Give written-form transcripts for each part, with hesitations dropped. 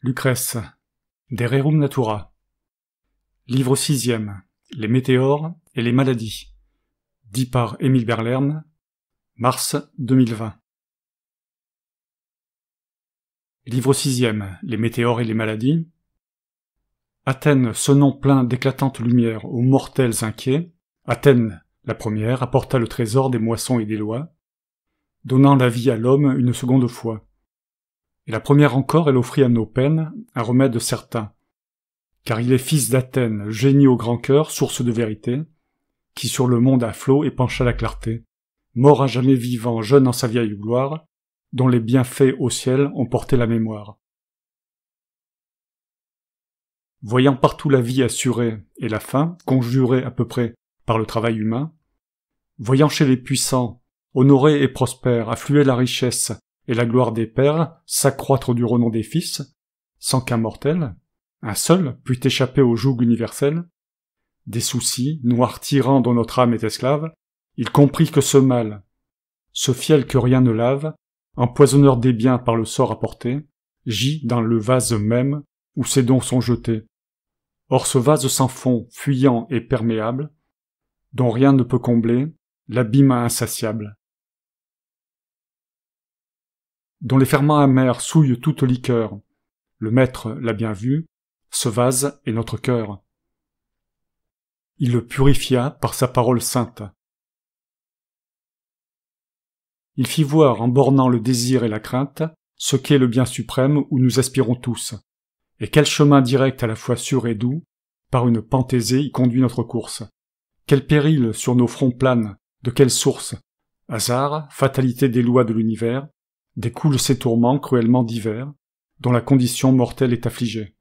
Lucrèce, De Rerum Natura. Livre 6e, Les météores et les maladies. Dit par Émile Berlern, mars 2020. Livre 6e, Les météores et les maladies. Athènes, sonnant plein d'éclatantes lumières aux mortels inquiets, Athènes, la première, apporta le trésor des moissons et des lois, donnant la vie à l'homme une seconde fois. Et la première encore, elle offrit à nos peines un remède certain, car il est fils d'Athènes, génie au grand cœur, source de vérité, qui sur le monde à flot épancha la clarté, mort à jamais vivant, jeune en sa vieille gloire, dont les bienfaits au ciel ont porté la mémoire. Voyant partout la vie assurée et la fin, conjurée à peu près par le travail humain, voyant chez les puissants, honorés et prospères, affluer la richesse et la gloire des pères, s'accroître du renom des fils, sans qu'un mortel, un seul, pût échapper au joug universel, des soucis, noirs tyrans dont notre âme est esclave, il comprit que ce mal, ce fiel que rien ne lave, empoisonneur des biens par le sort apporté, gît dans le vase même où ses dons sont jetés. Or ce vase sans fond, fuyant et perméable, dont rien ne peut combler, l'abîme insatiable, dont les ferments amers souillent toute liqueur. Le maître l'a bien vu, ce vase est notre cœur. Il le purifia par sa parole sainte. Il fit voir, en bornant le désir et la crainte, ce qu'est le bien suprême où nous aspirons tous, et quel chemin direct à la fois sûr et doux, par une pente aisée y conduit notre course. Quel péril sur nos fronts plane, de quelle source, hasard, fatalité des lois de l'univers, découlent ces tourments cruellement divers, dont la condition mortelle est affligée.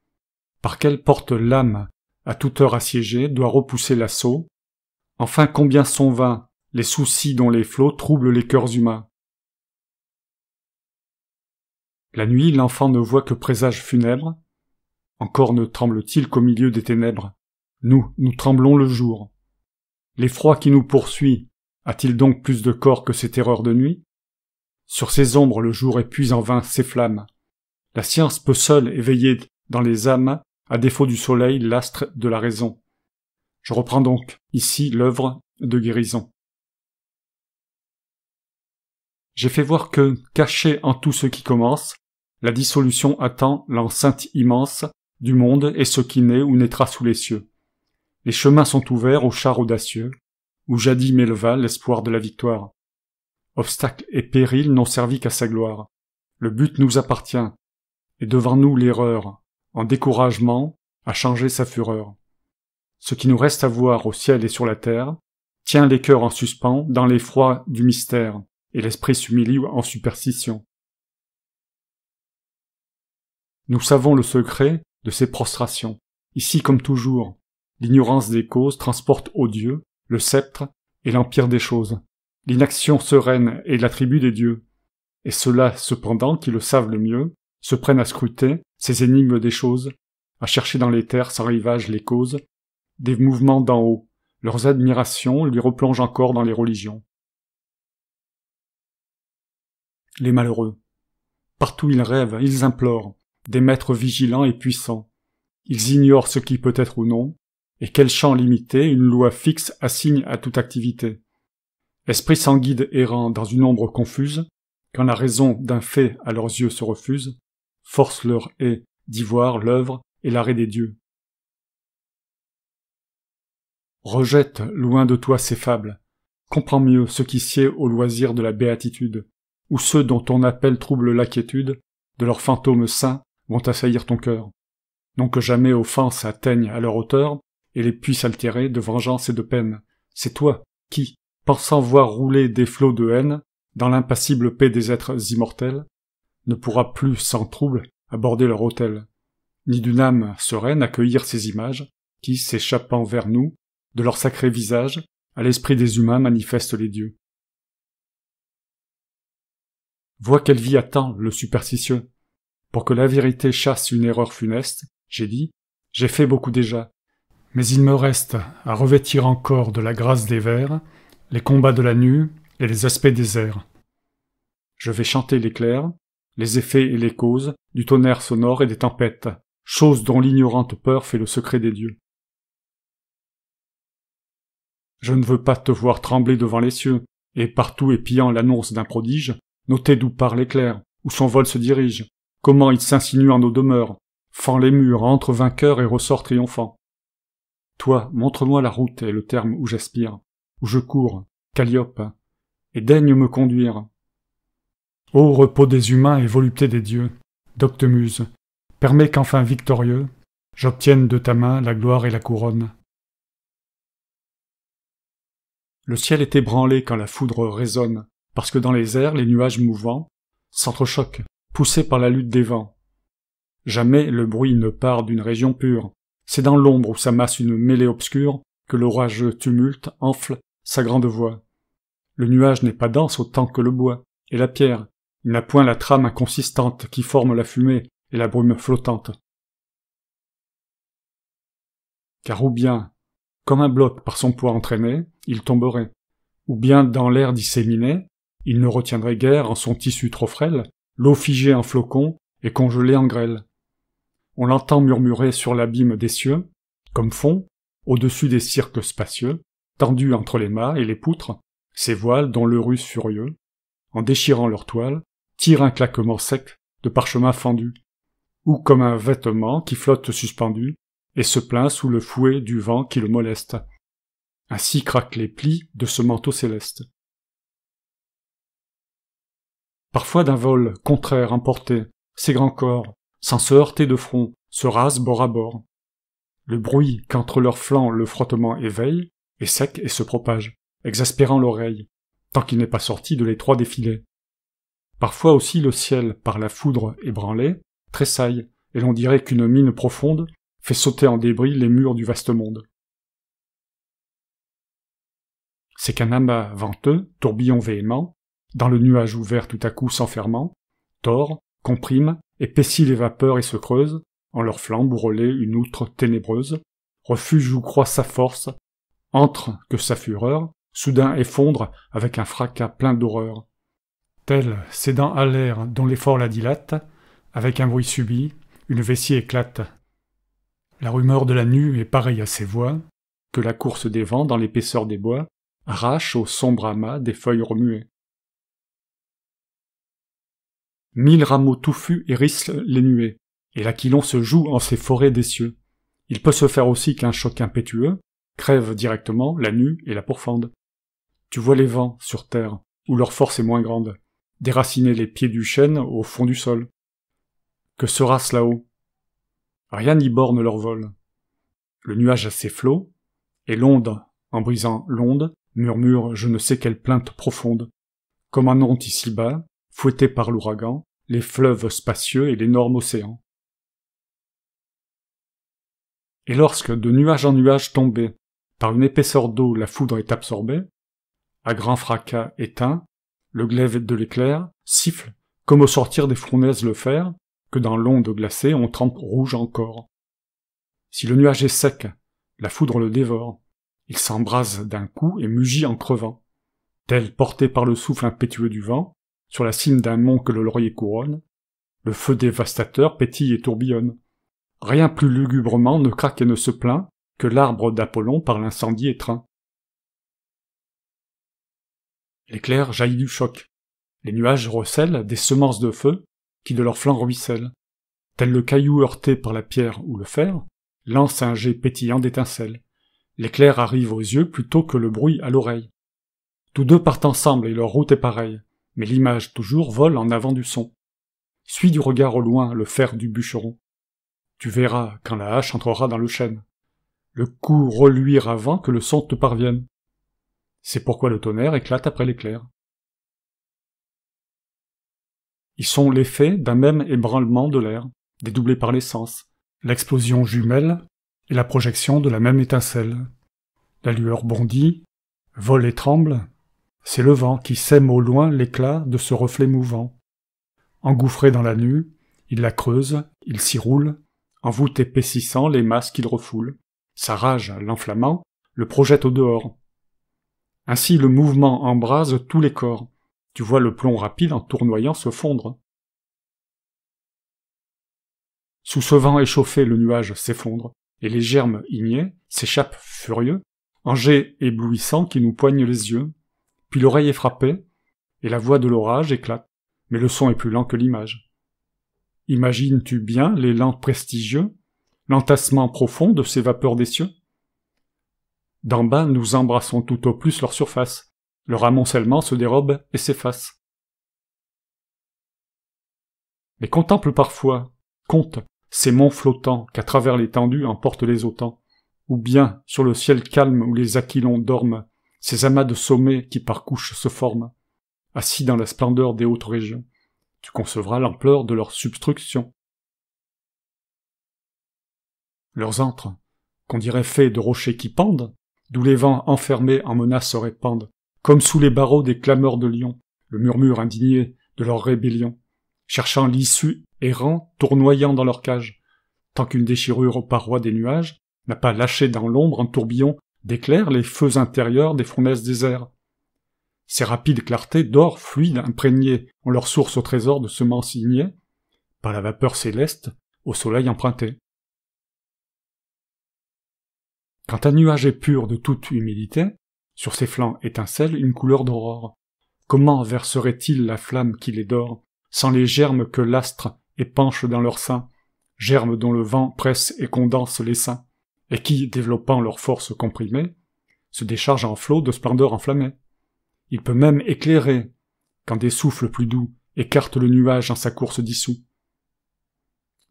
Par quelle porte l'âme, à toute heure assiégée, doit repousser l'assaut? Enfin combien sont vains les soucis dont les flots troublent les cœurs humains? La nuit, l'enfant ne voit que présages funèbres. Encore ne tremble-t-il qu'au milieu des ténèbres. Nous tremblons le jour. L'effroi qui nous poursuit a-t-il donc plus de corps que ces terreurs de nuit? Sur ces ombres le jour épuise en vain ses flammes. La science peut seule éveiller dans les âmes, à défaut du soleil, l'astre de la raison. Je reprends donc ici l'œuvre de guérison. J'ai fait voir que, caché en tout ce qui commence, la dissolution attend l'enceinte immense du monde et ce qui naît ou naîtra sous les cieux. Les chemins sont ouverts aux chars audacieux, où jadis m'éleva l'espoir de la victoire. Obstacles et périls n'ont servi qu'à sa gloire. Le but nous appartient, et devant nous l'erreur, en découragement, a changé sa fureur. Ce qui nous reste à voir au ciel et sur la terre, tient les cœurs en suspens dans l'effroi du mystère, et l'esprit s'humilie en superstition. Nous savons le secret de ces prostrations. Ici comme toujours, l'ignorance des causes transporte odieux le sceptre et l'empire des choses. L'inaction sereine est l'attribut des dieux. Et ceux-là, cependant, qui le savent le mieux, se prennent à scruter ces énigmes des choses, à chercher dans les terres sans rivage les causes, des mouvements d'en haut. Leurs admirations lui replongent encore dans les religions. Les malheureux. Partout ils rêvent, ils implorent, des maîtres vigilants et puissants. Ils ignorent ce qui peut être ou non, et quel champ limité une loi fixe assigne à toute activité. Esprit sans guide errant dans une ombre confuse, quand la raison d'un fait à leurs yeux se refuse, force leur est d'y voir l'œuvre et l'arrêt des dieux. Rejette loin de toi ces fables, comprends mieux ce qui sied au loisir de la béatitude, ou ceux dont ton appel trouble la quiétude, de leurs fantômes saints vont assaillir ton cœur. Non que jamais offense atteigne à leur hauteur, et les puisse altérer de vengeance et de peine. C'est toi qui, pensant voir rouler des flots de haine, dans l'impassible paix des êtres immortels, ne pourra plus sans trouble aborder leur autel, ni d'une âme sereine accueillir ces images, qui, s'échappant vers nous, de leur sacré visage, à l'esprit des humains manifestent les dieux. Vois quelle vie attend le superstitieux. Pour que la vérité chasse une erreur funeste, j'ai dit, j'ai fait beaucoup déjà, mais il me reste à revêtir encore de la grâce des vers, les combats de la nue et les aspects des airs. Je vais chanter l'éclair, les effets et les causes du tonnerre sonore et des tempêtes, chose dont l'ignorante peur fait le secret des dieux. Je ne veux pas te voir trembler devant les cieux, et partout épiant l'annonce d'un prodige, noter d'où part l'éclair, où son vol se dirige, comment il s'insinue en nos demeures, fend les murs, entre vainqueur et ressort triomphant. Toi, montre-moi la route et le terme où j'aspire, où je cours, Calliope, et daigne me conduire. Ô repos des humains et volupté des dieux, docte Muse, permets qu'enfin victorieux, j'obtienne de ta main la gloire et la couronne. Le ciel est ébranlé quand la foudre résonne, parce que dans les airs, les nuages mouvants s'entrechoquent, poussés par la lutte des vents. Jamais le bruit ne part d'une région pure, c'est dans l'ombre où s'amasse une mêlée obscure que l'orageux tumulte enfle sa grande voix. Le nuage n'est pas dense autant que le bois et la pierre, il n'a point la trame inconsistante qui forme la fumée et la brume flottante. Car ou bien, comme un bloc par son poids entraîné, il tomberait, ou bien dans l'air disséminé, il ne retiendrait guère en son tissu trop frêle l'eau figée en flocons et congelée en grêle. On l'entend murmurer sur l'abîme des cieux, comme fond, au-dessus des cirques spacieux, tendus entre les mâts et les poutres, ces voiles dont le russe furieux, en déchirant leur toile, tire un claquement sec de parchemin fendu, ou comme un vêtement qui flotte suspendu, et se plaint sous le fouet du vent qui le moleste. Ainsi craquent les plis de ce manteau céleste. Parfois d'un vol contraire emporté, ces grands corps, sans se heurter de front, se rasent bord à bord. Le bruit qu'entre leurs flancs le frottement éveille est sec et se propage, exaspérant l'oreille, tant qu'il n'est pas sorti de l'étroit défilé. Parfois aussi le ciel, par la foudre ébranlée, tressaille, et l'on dirait qu'une mine profonde fait sauter en débris les murs du vaste monde. C'est qu'un amas venteux, tourbillon véhément, dans le nuage ouvert tout à coup s'enfermant, tord, comprime, épaissit les vapeurs et se creuse, en leurs flancs bourrelés une outre ténébreuse, refuge où croît sa force, entre que sa fureur, soudain effondre avec un fracas plein d'horreur. Tel, cédant à l'air dont l'effort la dilate, avec un bruit subit, une vessie éclate. La rumeur de la nue est pareille à ces voix, que la course des vents dans l'épaisseur des bois arrache au sombre amas des feuilles remuées. 1000 rameaux touffus hérissent les nuées, et l'aquilon se joue en ces forêts des cieux. Il peut se faire aussi qu'un choc impétueux crève directement la nue et la pourfende. Tu vois les vents, sur terre, où leur force est moins grande, déraciner les pieds du chêne au fond du sol. Que sera-ce là-haut? Rien n'y borne leur vol. Le nuage a ses flots, et l'onde, en brisant l'onde, murmure je ne sais quelle plainte profonde. Comme en honte ici-bas, fouettés par l'ouragan, les fleuves spacieux et l'énorme océan. Et lorsque, de nuage en nuage tombé, par une épaisseur d'eau la foudre est absorbée, à grand fracas éteint, le glaive de l'éclair siffle, comme au sortir des fournaises le fer, que dans l'onde glacée on trempe rouge encore. Si le nuage est sec, la foudre le dévore, il s'embrase d'un coup et mugit en crevant. Tel, porté par le souffle impétueux du vent, sur la cime d'un mont que le laurier couronne, le feu dévastateur pétille et tourbillonne. Rien plus lugubrement ne craque et ne se plaint que l'arbre d'Apollon par l'incendie étreint. L'éclair jaillit du choc. Les nuages recèlent des semences de feu qui de leurs flancs ruissellent. Tel le caillou heurté par la pierre ou le fer, lance un jet pétillant d'étincelles. L'éclair arrive aux yeux plutôt que le bruit à l'oreille. Tous deux partent ensemble et leur route est pareille, mais l'image toujours vole en avant du son. Suis du regard au loin le fer du bûcheron. Tu verras quand la hache entrera dans le chêne. Le coup reluire avant que le son te parvienne. C'est pourquoi le tonnerre éclate après l'éclair. Ils sont l'effet d'un même ébranlement de l'air, dédoublé par l'essence, l'explosion jumelle et la projection de la même étincelle. La lueur bondit, vole et tremble, c'est le vent qui sème au loin l'éclat de ce reflet mouvant. Engouffré dans la nue, il la creuse, il s'y roule, en voûte épaississant les masses qu'il refoule. Sa rage, l'enflammant, le projette au dehors. Ainsi le mouvement embrase tous les corps. Tu vois le plomb rapide en tournoyant se fondre. Sous ce vent échauffé, le nuage s'effondre, et les germes ignés s'échappent furieux, en jets éblouissants qui nous poignent les yeux. Puis l'oreille est frappée, et la voix de l'orage éclate, mais le son est plus lent que l'image. Imagines-tu bien l'élan prestigieux, l'entassement profond de ces vapeurs des cieux? D'en bas, nous embrassons tout au plus leur surface, leur amoncellement se dérobe et s'efface. Mais contemple parfois, compte ces monts flottants qu'à travers l'étendue emportent les autans, ou bien, sur le ciel calme où les aquilons dorment, ces amas de sommets qui par couches se forment, assis dans la splendeur des hautes régions, tu concevras l'ampleur de leur substruction. Leurs antres, qu'on dirait faits de rochers qui pendent, d'où les vents enfermés en menaces se répandent, comme sous les barreaux des clameurs de lions, le murmure indigné de leur rébellion, cherchant l'issue, errant, tournoyant dans leur cage, tant qu'une déchirure aux parois des nuages n'a pas lâché dans l'ombre un tourbillon d'éclairs les feux intérieurs des fournaises déserts. Ces rapides clartés d'or fluide imprégnées ont leur source au trésor de semences ignées, par la vapeur céleste, au soleil emprunté. Quand un nuage est pur de toute humidité, sur ses flancs étincelle une couleur d'aurore. Comment verserait-il la flamme qui les dore, sans les germes que l'astre épanche dans leur sein, germes dont le vent presse et condense les seins, et qui, développant leur force comprimée, se déchargent en flots de splendeur enflammée. Il peut même éclairer, quand des souffles plus doux écartent le nuage en sa course dissout.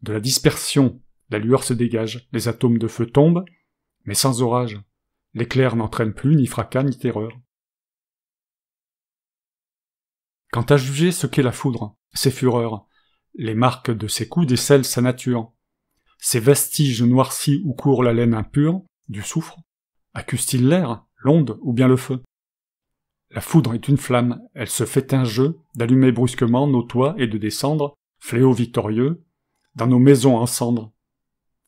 De la dispersion, la lueur se dégage, les atomes de feu tombent, mais sans orage. L'éclair n'entraîne plus ni fracas ni terreur. Quant à juger ce qu'est la foudre, ses fureurs, les marques de ses coups décèlent sa nature. Ces vestiges noircis où court la laine impure, du soufre, accusent-ils l'air, l'onde ou bien le feu? La foudre est une flamme, elle se fait un jeu d'allumer brusquement nos toits et de descendre, fléau victorieux, dans nos maisons en cendres.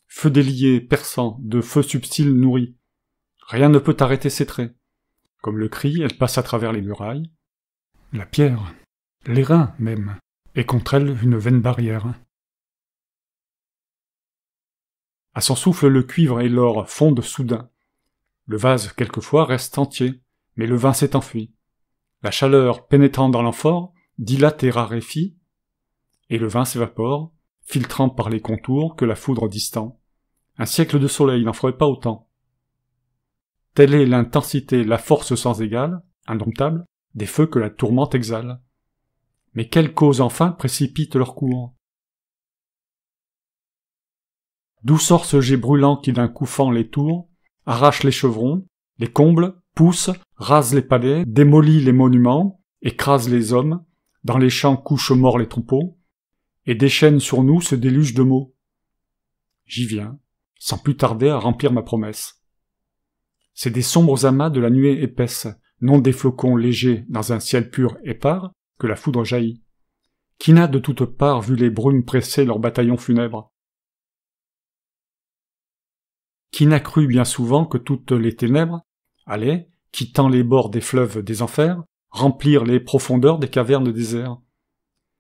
Feu délié, perçant, de feu subtil nourri. Rien ne peut arrêter ses traits. Comme le cri, elle passe à travers les murailles. La pierre, les reins même, et contre elle une vaine barrière. À son souffle le cuivre et l'or fondent soudain. Le vase, quelquefois, reste entier, mais le vin s'est enfui. La chaleur, pénétrant dans l'amphore, dilate et raréfie, et le vin s'évapore, filtrant par les contours que la foudre distend. Un siècle de soleil n'en ferait pas autant. Telle est l'intensité, la force sans égale, indomptable, des feux que la tourmente exhale. Mais quelle cause enfin précipite leur cours? D'où sort ce jet brûlant qui d'un coup fend les tours, arrache les chevrons, les comble, pousse, rase les palais, démolit les monuments, écrase les hommes, dans les champs couche morts les troupeaux, et déchaîne sur nous ce déluge de mots? J'y viens, sans plus tarder à remplir ma promesse. C'est des sombres amas de la nuée épaisse, non des flocons légers dans un ciel pur épars, que la foudre jaillit. Qui n'a de toutes parts vu les brumes presser leurs bataillons funèbres? Qui n'a cru bien souvent que toutes les ténèbres allaient, quittant les bords des fleuves des enfers, remplir les profondeurs des cavernes déserts?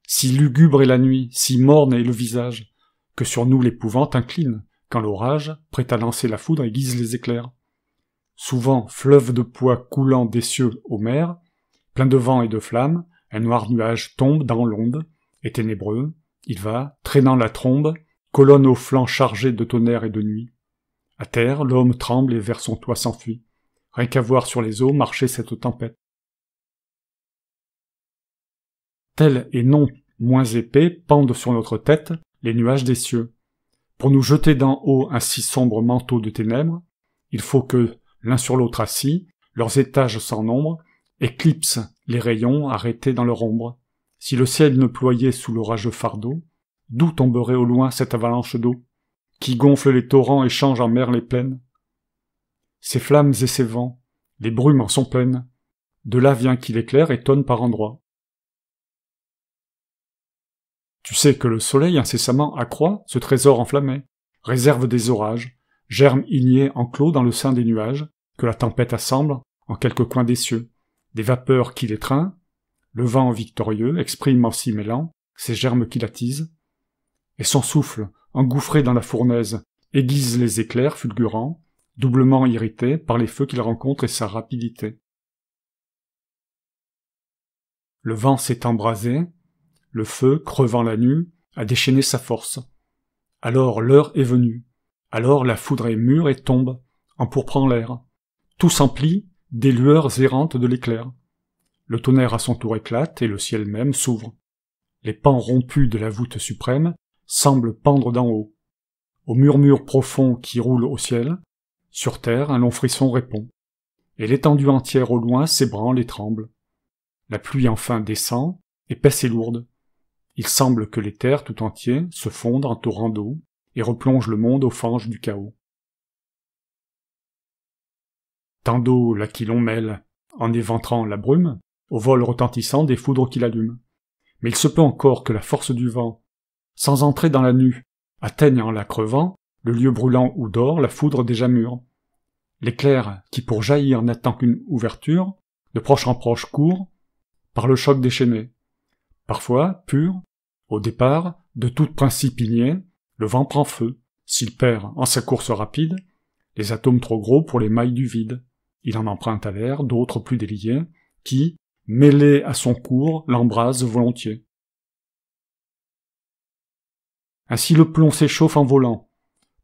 Si lugubre est la nuit, si morne est le visage, que sur nous l'épouvante incline, quand l'orage, prêt à lancer la foudre, aiguise les éclairs. Souvent, fleuve de poids coulant des cieux aux mers, plein de vent et de flammes, un noir nuage tombe dans l'onde, et ténébreux, il va, traînant la trombe, colonne aux flancs chargés de tonnerre et de nuit. À terre, l'homme tremble et vers son toit s'enfuit, rien qu'à voir sur les eaux marcher cette tempête. Tels et non moins épais pendent sur notre tête les nuages des cieux. Pour nous jeter d'en haut un si sombre manteau de ténèbres, il faut que, l'un sur l'autre assis, leurs étages sans nombre, éclipsent les rayons arrêtés dans leur ombre. Si le ciel ne ployait sous l'orageux fardeau, d'où tomberait au loin cette avalanche d'eau, qui gonfle les torrents et change en mer les plaines? Ces flammes et ces vents, les brumes en sont pleines, de là vient qu'il éclaire et tonne par endroits. Tu sais que le soleil incessamment accroît ce trésor enflammé, réserve des orages, germes ignés enclos dans le sein des nuages, que la tempête assemble en quelques coins des cieux, des vapeurs qui l'étreint, le vent victorieux exprime en s'y mêlant ces germes qui l'attisent, et son souffle, engouffrés dans la fournaise, aiguisent les éclairs fulgurants, doublement irrités par les feux qu'ils rencontrent et sa rapidité. Le vent s'est embrasé, le feu, crevant la nue, a déchaîné sa force. Alors l'heure est venue, alors la foudre est mûre et tombe, empourprant l'air. Tout s'emplit des lueurs errantes de l'éclair. Le tonnerre à son tour éclate et le ciel même s'ouvre. Les pans rompus de la voûte suprême semblent pendre d'en haut. Au murmure profond qui roule au ciel, sur terre un long frisson répond, et l'étendue entière au loin s'ébranle et tremble. La pluie enfin descend, épaisse et lourde. Il semble que les terres tout entiers se fondent en torrents d'eau et replongent le monde aux fanges du chaos. Tant d'eau là qui l'on mêle, en éventrant la brume, au vol retentissant des foudres qui l'allument. Mais il se peut encore que la force du vent, sans entrer dans la nue, atteigne en la crevant le lieu brûlant où dort la foudre déjà mûre. L'éclair qui pour jaillir n'attend qu'une ouverture, de proche en proche court, par le choc déchaîné. Parfois, pur, au départ, de tout principe igné, le vent prend feu, s'il perd, en sa course rapide, les atomes trop gros pour les mailles du vide. Il en emprunte à l'air d'autres plus déliés, qui, mêlés à son cours, l'embrasent volontiers. Ainsi le plomb s'échauffe en volant,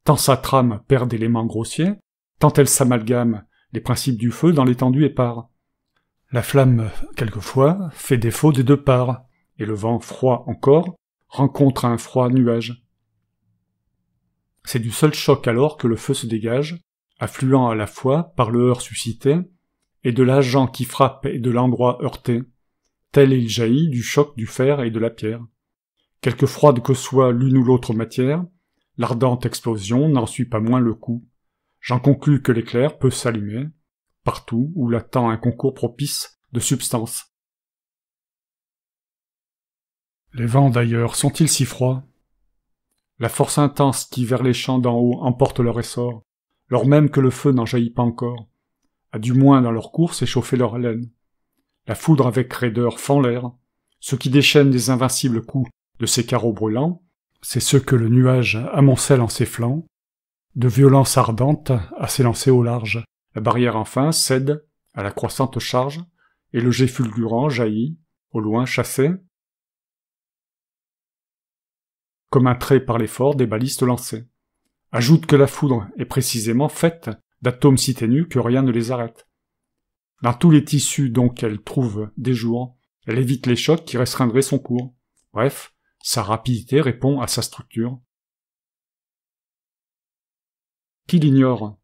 tant sa trame perd d'éléments grossiers, tant elle s'amalgame les principes du feu dans l'étendue épars. La flamme, quelquefois, fait défaut des deux parts, et le vent froid encore rencontre un froid nuage. C'est du seul choc alors que le feu se dégage, affluant à la fois par le heurt suscité, et de l'agent qui frappe et de l'endroit heurté, tel il jaillit du choc du fer et de la pierre. Quelque froide que soit l'une ou l'autre matière, l'ardente explosion n'en suit pas moins le coup. J'en conclus que l'éclair peut s'allumer, partout où l'attend un concours propice de substances. Les vents d'ailleurs sont-ils si froids? La force intense qui vers les champs d'en haut emporte leur essor, lors même que le feu n'en jaillit pas encore, a du moins dans leur course échauffé leur haleine. La foudre avec raideur fend l'air, ce qui déchaîne des invincibles coups de ces carreaux brûlants, c'est ce que le nuage amoncelle en ses flancs, de violence ardente à s'élancer au large. La barrière enfin cède à la croissante charge, et le jet fulgurant jaillit, au loin chassé, comme un trait par l'effort des balistes lancés. Ajoute que la foudre est précisément faite d'atomes si ténus que rien ne les arrête. Dans tous les tissus donc elle trouve des jours, elle évite les chocs qui restreindraient son cours. Bref, sa rapidité répond à sa structure. Qui l'ignore?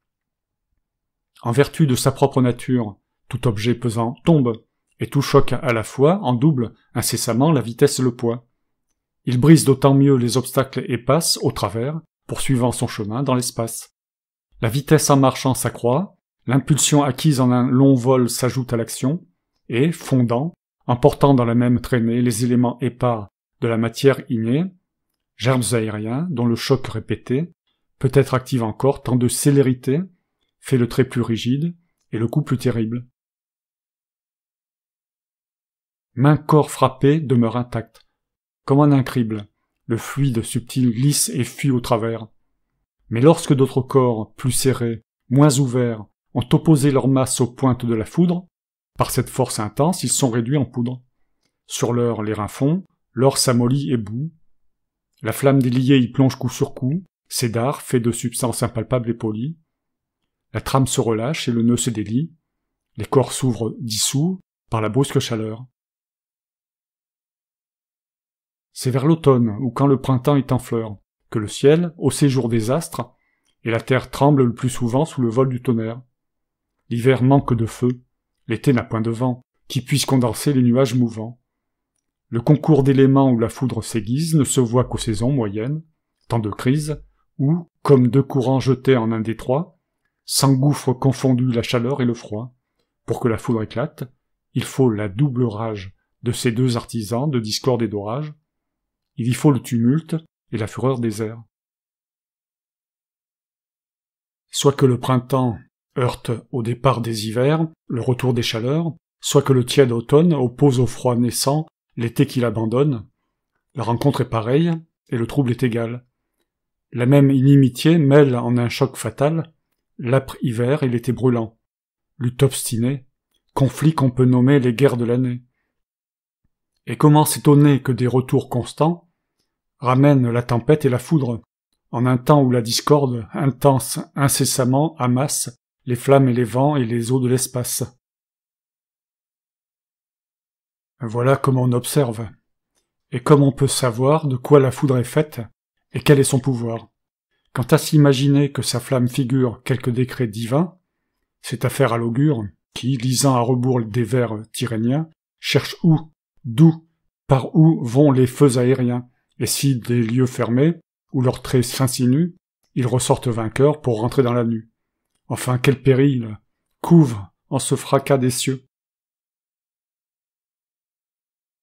En vertu de sa propre nature, tout objet pesant tombe, et tout choc à la fois en double incessamment la vitesse et le poids. Il brise d'autant mieux les obstacles et passe, au travers, poursuivant son chemin dans l'espace. La vitesse en marchant s'accroît, l'impulsion acquise en un long vol s'ajoute à l'action, et, fondant, emportant dans la même traînée les éléments épars de la matière innée, germes aériens dont le choc répété peut-être active encore tant de célérité, fait le trait plus rigide et le coup plus terrible. Main corps frappé demeure intact. Comme en un crible, le fluide subtil glisse et fuit au travers. Mais lorsque d'autres corps, plus serrés, moins ouverts, ont opposé leur masse aux pointes de la foudre, par cette force intense, ils sont réduits en poudre. Sur l'heure, les reins fondent, l'or s'amollit et bout. La flamme déliée y plonge coup sur coup, ses dards, faits de substances impalpables et polies. La trame se relâche et le nœud se délie. Les corps s'ouvrent dissous par la brusque chaleur. C'est vers l'automne, ou quand le printemps est en fleurs, que le ciel, au séjour des astres, et la terre tremble le plus souvent sous le vol du tonnerre. L'hiver manque de feu, l'été n'a point de vent, qui puisse condenser les nuages mouvants. Le concours d'éléments où la foudre s'aiguise ne se voit qu'aux saisons moyennes, temps de crise, où, comme deux courants jetés en un détroit, s'engouffrent confondus la chaleur et le froid. Pour que la foudre éclate, il faut la double rage de ces deux artisans de discorde et d'orage. Il y faut le tumulte et la fureur des airs. Soit que le printemps heurte au départ des hivers le retour des chaleurs, soit que le tiède automne oppose au froid naissant l'été qu'il abandonne. La rencontre est pareille, et le trouble est égal. La même inimitié mêle en un choc fatal l'âpre hiver et l'été brûlant, lutte obstinée, conflit qu'on peut nommer les guerres de l'année. Et comment s'étonner que des retours constants ramènent la tempête et la foudre, en un temps où la discorde, intense incessamment, amasse les flammes et les vents et les eaux de l'espace. Voilà comme on observe, et comme on peut savoir de quoi la foudre est faite, et quel est son pouvoir. Quant à s'imaginer que sa flamme figure quelque décret divin, c'est affaire à l'augure, qui, lisant à rebours des vers tyréniens, cherche où, d'où, par où vont les feux aériens, et si des lieux fermés, où leurs traits s'insinuent, ils ressortent vainqueurs pour rentrer dans la nuit. Enfin, quel péril couvre en ce fracas des cieux.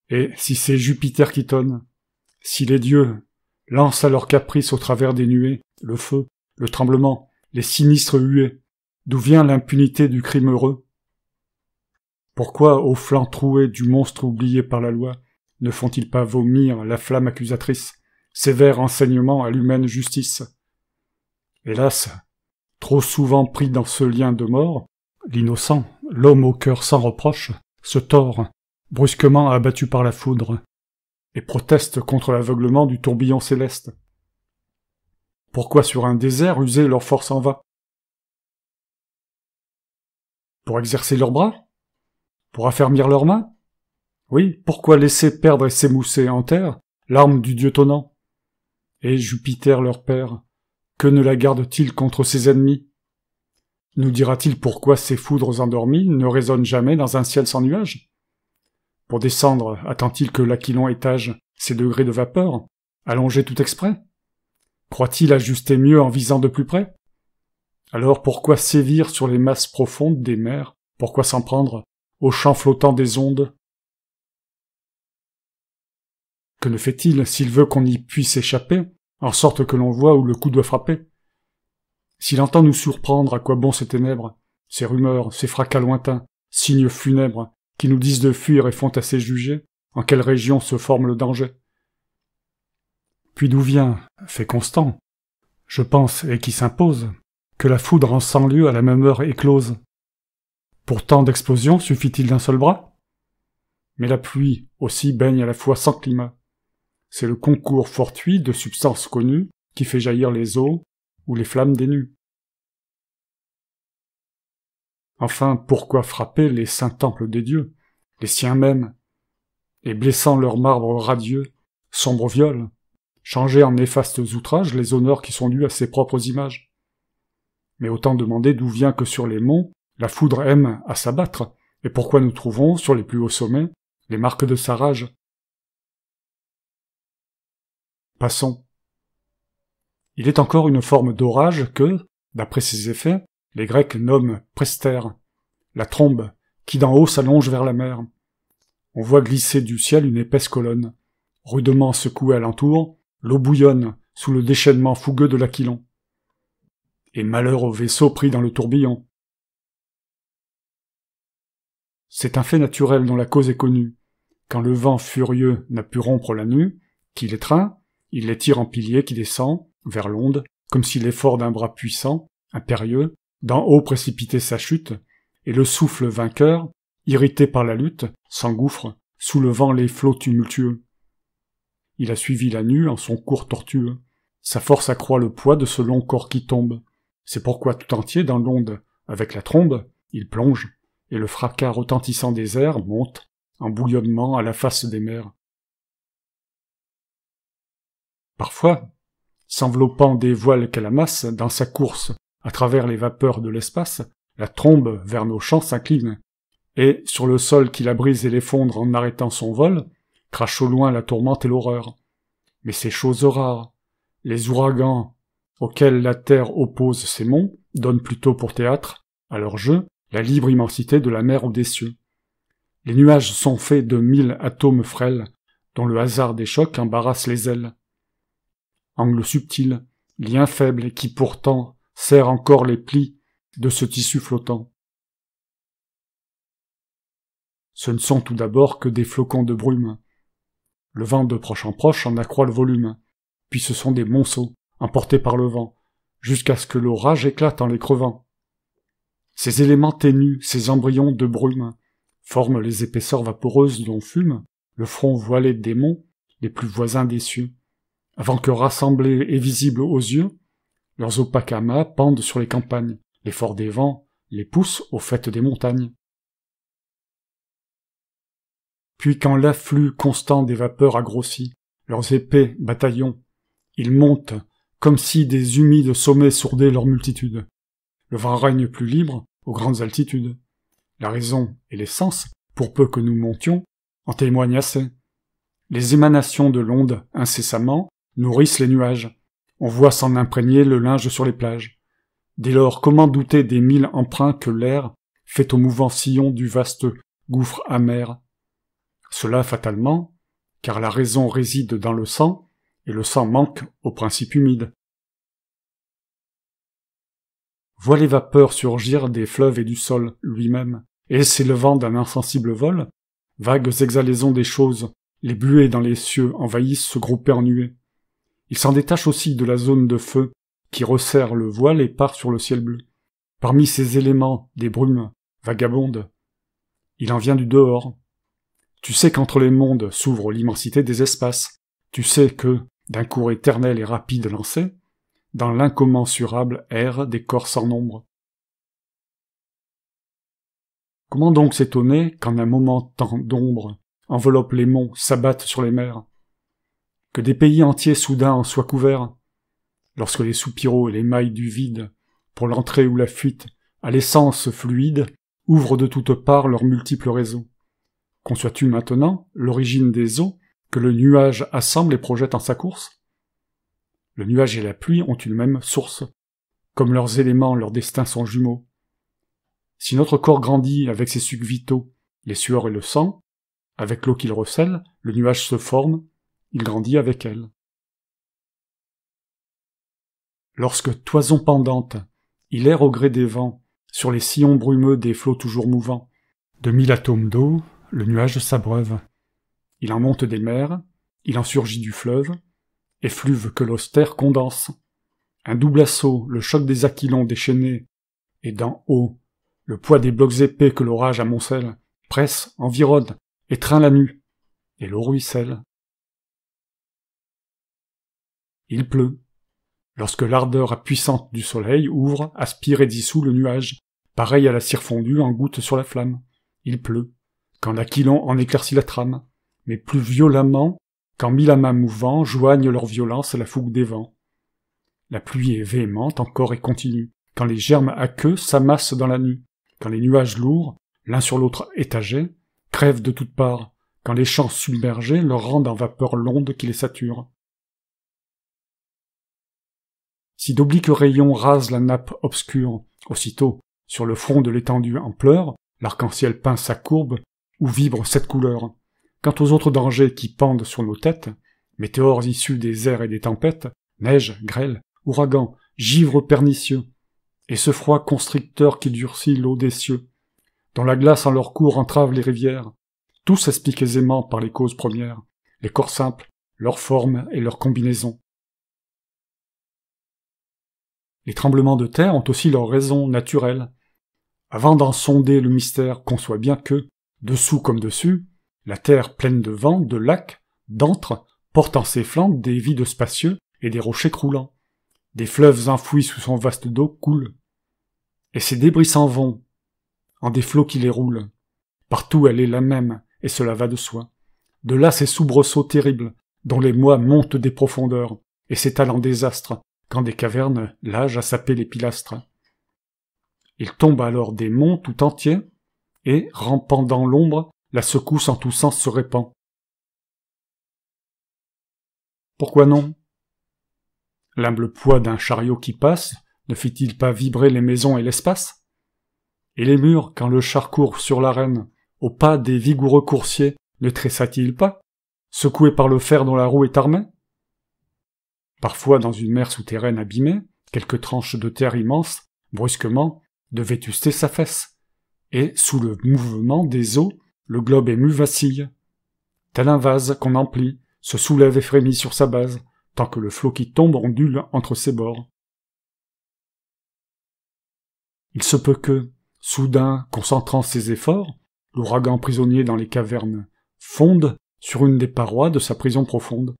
Et si c'est Jupiter qui tonne, si les dieux lancent à leur caprice au travers des nuées le feu, le tremblement, les sinistres huées, d'où vient l'impunité du crime heureux? Pourquoi, aux flancs troués du monstre oublié par la loi, ne font-ils pas vomir la flamme accusatrice, sévère enseignement à l'humaine justice? Hélas, trop souvent pris dans ce lien de mort, l'innocent, l'homme au cœur sans reproche, se tord, brusquement abattu par la foudre, et proteste contre l'aveuglement du tourbillon céleste. Pourquoi sur un désert user leur force en vain? Pour exercer leurs bras? Pour affermir leurs mains? Oui, pourquoi laisser perdre et s'émousser en terre l'arme du dieu tonnant? Et Jupiter leur père, que ne la garde-t-il contre ses ennemis? Nous dira-t-il pourquoi ces foudres endormies ne résonnent jamais dans un ciel sans nuages? Pour descendre, attend-il que l'Aquilon étage ses degrés de vapeur, allongés tout exprès? Croit-il ajuster mieux en visant de plus près? Alors pourquoi sévir sur les masses profondes des mers? Pourquoi s'en prendre aux champs flottants des ondes? Que ne fait-il s'il veut qu'on y puisse échapper, en sorte que l'on voit où le coup doit frapper? S'il entend nous surprendre, à quoi bon ces ténèbres, ces rumeurs, ces fracas lointains, signes funèbres, qui nous disent de fuir et font assez juger en quelle région se forme le danger? Puis d'où vient, fait constant, je pense, et qui s'impose, que la foudre en 100 lieues à la même heure éclose? Pour tant d'explosions suffit-il d'un seul bras? Mais la pluie aussi baigne à la fois sans climat. C'est le concours fortuit de substances connues qui fait jaillir les eaux ou les flammes des nues. Enfin, pourquoi frapper les saints temples des dieux, les siens mêmes, et blessant leur marbre radieux, sombre viol, changer en néfastes outrages les honneurs qui sont dus à ses propres images? Mais autant demander d'où vient que sur les monts, la foudre aime à s'abattre, et pourquoi nous trouvons, sur les plus hauts sommets, les marques de sa rage. Passons. Il est encore une forme d'orage que, d'après ses effets, les Grecs nomment prestère, la trombe, qui d'en haut s'allonge vers la mer. On voit glisser du ciel une épaisse colonne. Rudement secouée alentour, l'eau bouillonne sous le déchaînement fougueux de l'Aquilon. Et malheur au vaisseau pris dans le tourbillon. C'est un fait naturel dont la cause est connue. Quand le vent furieux n'a pu rompre la nue, qui l'étreint, il les tire en piliers qui descend, vers l'onde, comme si l'effort d'un bras puissant, impérieux, d'en haut précipitait sa chute, et le souffle vainqueur, irrité par la lutte, s'engouffre, soulevant les flots tumultueux. Il a suivi la nue en son cours tortueux. Sa force accroît le poids de ce long corps qui tombe. C'est pourquoi tout entier dans l'onde, avec la trombe, il plonge, et le fracas retentissant des airs monte, en bouillonnement à la face des mers. Parfois, s'enveloppant des voiles qu'elle amasse dans sa course à travers les vapeurs de l'espace, la trombe vers nos champs s'incline, et, sur le sol qui la brise et l'effondre en arrêtant son vol, crache au loin la tourmente et l'horreur. Mais ces choses rares, les ouragans auxquels la terre oppose ses monts, donnent plutôt pour théâtre, à leur jeu, la libre immensité de la mer ou des cieux. Les nuages sont faits de 1000 atomes frêles, dont le hasard des chocs embarrasse les ailes. Angle subtil, lien faible et qui pourtant serre encore les plis de ce tissu flottant. Ce ne sont tout d'abord que des flocons de brume. Le vent de proche en proche en accroît le volume, puis ce sont des monceaux, emportés par le vent, jusqu'à ce que l'orage éclate en les crevant. Ces éléments ténus, ces embryons de brume, forment les épaisseurs vaporeuses dont fument le front voilé des monts, les plus voisins des cieux, avant que rassemblés et visibles aux yeux, leurs opaques amas pendent sur les campagnes, l'effort des vents les pousse au faîte des montagnes. Puis quand l'afflux constant des vapeurs a grossi, leurs épais bataillons, ils montent, comme si des humides sommets sourdaient leur multitude. Le vent règne plus libre aux grandes altitudes. La raison et les sens, pour peu que nous montions, en témoignent assez. Les émanations de l'onde, incessamment, nourrissent les nuages. On voit s'en imprégner le linge sur les plages. Dès lors, comment douter des 1000 emprunts que l'air fait au mouvant sillon du vaste gouffre amer? Cela fatalement, car la raison réside dans le sang, et le sang manque au principe humide. Vois les vapeurs surgir des fleuves et du sol lui-même, et s'élevant d'un insensible vol, vagues exhalaisons des choses, les buées dans les cieux envahissent ce groupe en nuées. Il s'en détache aussi de la zone de feu, qui resserre le voile et part sur le ciel bleu. Parmi ces éléments, des brumes vagabondes, il en vient du dehors. Tu sais qu'entre les mondes s'ouvre l'immensité des espaces. Tu sais que, d'un cours éternel et rapide lancé, dans l'incommensurable errent des corps sans nombre. Comment donc s'étonner qu'en un moment tant d'ombre enveloppe les monts, s'abattent sur les mers? Que des pays entiers soudain en soient couverts? Lorsque les soupiraux et les mailles du vide, pour l'entrée ou la fuite, à l'essence fluide, ouvrent de toutes parts leurs multiples réseaux. Conçois-tu maintenant l'origine des eaux que le nuage assemble et projette en sa course? Le nuage et la pluie ont une même source. Comme leurs éléments, leurs destins sont jumeaux. Si notre corps grandit avec ses sucs vitaux, les sueurs et le sang, avec l'eau qu'il recèle, le nuage se forme, il grandit avec elle. Lorsque, toison pendante, il erre au gré des vents, sur les sillons brumeux des flots toujours mouvants, de 1000 atomes d'eau, le nuage s'abreuve. Il en monte des mers, il en surgit du fleuve, effluve que l'austère condense. Un double assaut, le choc des aquilons déchaînés, et d'en haut, le poids des blocs épais que l'orage amoncelle, presse, environne, étreint la nue, et l'eau ruisselle. Il pleut. Lorsque l'ardeur puissante du soleil ouvre, aspire et dissout le nuage, pareil à la cire fondue en goutte sur la flamme. Il pleut, quand l'Aquilon en éclaircit la trame, mais plus violemment quand 1000 amas mouvants joignent leur violence à la fougue des vents. La pluie est véhémente encore et continue, quand les germes aqueux s'amassent dans la nuit, quand les nuages lourds, l'un sur l'autre étagés, crèvent de toutes parts, quand les champs submergés leur rendent en vapeur l'onde qui les sature. Si d'obliques rayons rasent la nappe obscure, aussitôt, sur le front de l'étendue en pleurs, l'arc-en-ciel peint sa courbe, où vibre cette couleur. Quant aux autres dangers qui pendent sur nos têtes, météores issus des airs et des tempêtes, neige, grêle, ouragan, givre pernicieux, et ce froid constricteur qui durcit l'eau des cieux, dont la glace en leur cours entrave les rivières, tout s'explique aisément par les causes premières, les corps simples, leurs formes et leurs combinaisons. Les tremblements de terre ont aussi leur raison naturelle. Avant d'en sonder le mystère, conçoit bien que, dessous comme dessus, la terre pleine de vent, de lacs, d'antres, porte en ses flancs des vides spacieux et des rochers croulants. Des fleuves enfouis sous son vaste dos coulent. Et ces débris s'en vont, en des flots qui les roulent. Partout elle est la même, et cela va de soi. De là ces soubresauts terribles, dont les mois montent des profondeurs, et s'étalent en désastres, quand des cavernes l'âge a sapé les pilastres. Il tombe alors des monts tout entiers, et, rampant dans l'ombre, la secousse en tous sens se répand. Pourquoi non? L'humble poids d'un chariot qui passe ne fit-il pas vibrer les maisons et l'espace? Et les murs, quand le char court sur l'arène, au pas des vigoureux coursiers, ne tressaille-t-il pas, secoué par le fer dont la roue est armée? Parfois, dans une mer souterraine abîmée, quelques tranches de terre immenses, brusquement, de vétusté s'affaissent, et, sous le mouvement des eaux, le globe ému vacille. Tel un vase qu'on emplit, se soulève et frémit sur sa base, tant que le flot qui tombe ondule entre ses bords. Il se peut que, soudain, concentrant ses efforts, l'ouragan prisonnier dans les cavernes fonde sur une des parois de sa prison profonde.